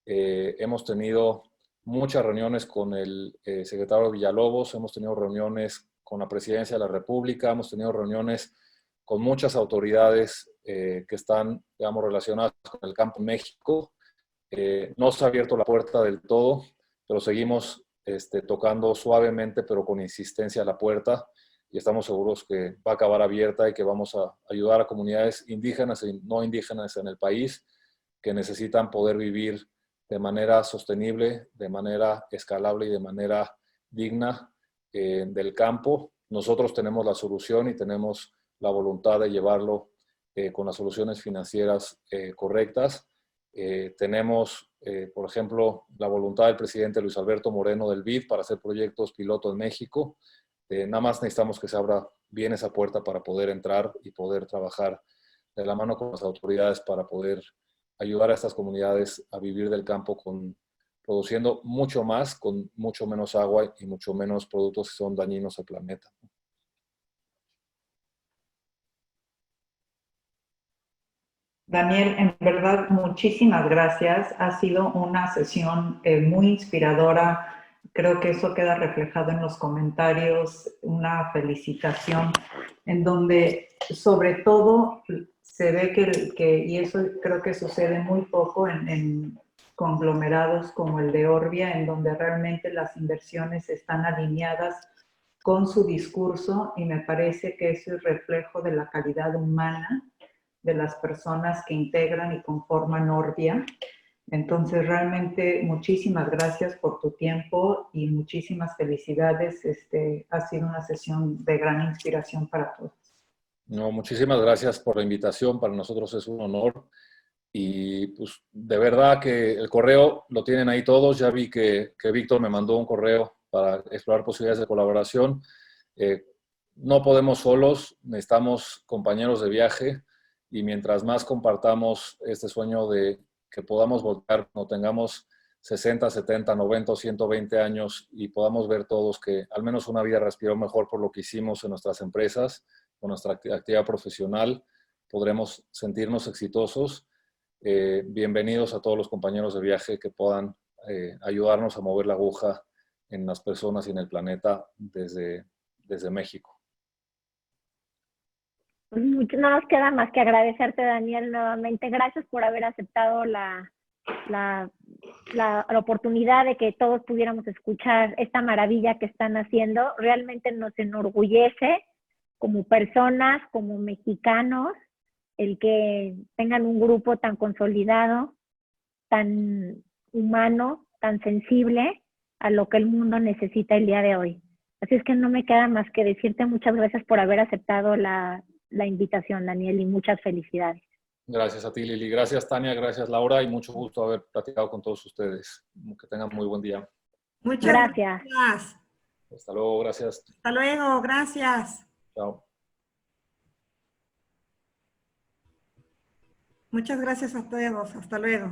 Hemos tenido muchas reuniones con el secretario Villalobos, hemos tenido reuniones con la Presidencia de la República, hemos tenido reuniones con muchas autoridades que están, digamos, relacionadas con el campo en México. No se ha abierto la puerta del todo, pero seguimos tocando suavemente, pero con insistencia la puerta, y estamos seguros que va a acabar abierta y que vamos a ayudar a comunidades indígenas y no indígenas en el país que necesitan poder vivir de manera sostenible, de manera escalable y de manera digna del campo. Nosotros tenemos la solución y tenemos la voluntad de llevarlo con las soluciones financieras correctas. Tenemos, por ejemplo, la voluntad del presidente Luis Alberto Moreno del BID para hacer proyectos piloto en México. Nada más necesitamos que se abra bien esa puerta para poder entrar y poder trabajar de la mano con las autoridades para poder ayudar a estas comunidades a vivir del campo produciendo mucho más, con mucho menos agua y mucho menos productos que son dañinos al planeta. Daniel, en verdad, muchísimas gracias. Ha sido una sesión muy inspiradora. Creo que eso queda reflejado en los comentarios, una felicitación en donde sobre todo se ve y eso creo que sucede muy poco en conglomerados como el de Orbia, en donde realmente las inversiones están alineadas con su discurso, y me parece que eso es reflejo de la calidad humana de las personas que integran y conforman Orbia. Entonces, realmente muchísimas gracias por tu tiempo y muchísimas felicidades. Ha sido una sesión de gran inspiración para todos. No, muchísimas gracias por la invitación. Para nosotros es un honor. Y pues de verdad que el correo lo tienen ahí todos. Ya vi que Víctor me mandó un correo para explorar posibilidades de colaboración. No podemos solos, necesitamos compañeros de viaje y mientras más compartamos este sueño de que podamos voltar cuando tengamos 60, 70, 90 o 120 años y podamos ver todos que al menos una vida respiró mejor por lo que hicimos en nuestras empresas, con nuestra actividad profesional, podremos sentirnos exitosos. Bienvenidos a todos los compañeros de viaje que puedan ayudarnos a mover la aguja en las personas y en el planeta desde México. Pues no nos queda más que agradecerte, Daniel, nuevamente. Gracias por haber aceptado la oportunidad de que todos pudiéramos escuchar esta maravilla que están haciendo. Realmente nos enorgullece como personas, como mexicanos, el que tengan un grupo tan consolidado, tan humano, tan sensible a lo que el mundo necesita el día de hoy. Así es que no me queda más que decirte muchas gracias por haber aceptado la invitación, Daniel, y muchas felicidades. Gracias a ti, Lili. Gracias, Tania. Gracias, Laura. Y mucho gusto haber platicado con todos ustedes. Que tengan muy buen día. Muchas Gracias. Hasta luego. Gracias. Hasta luego. Gracias. Chao. Muchas gracias a todos. Hasta luego.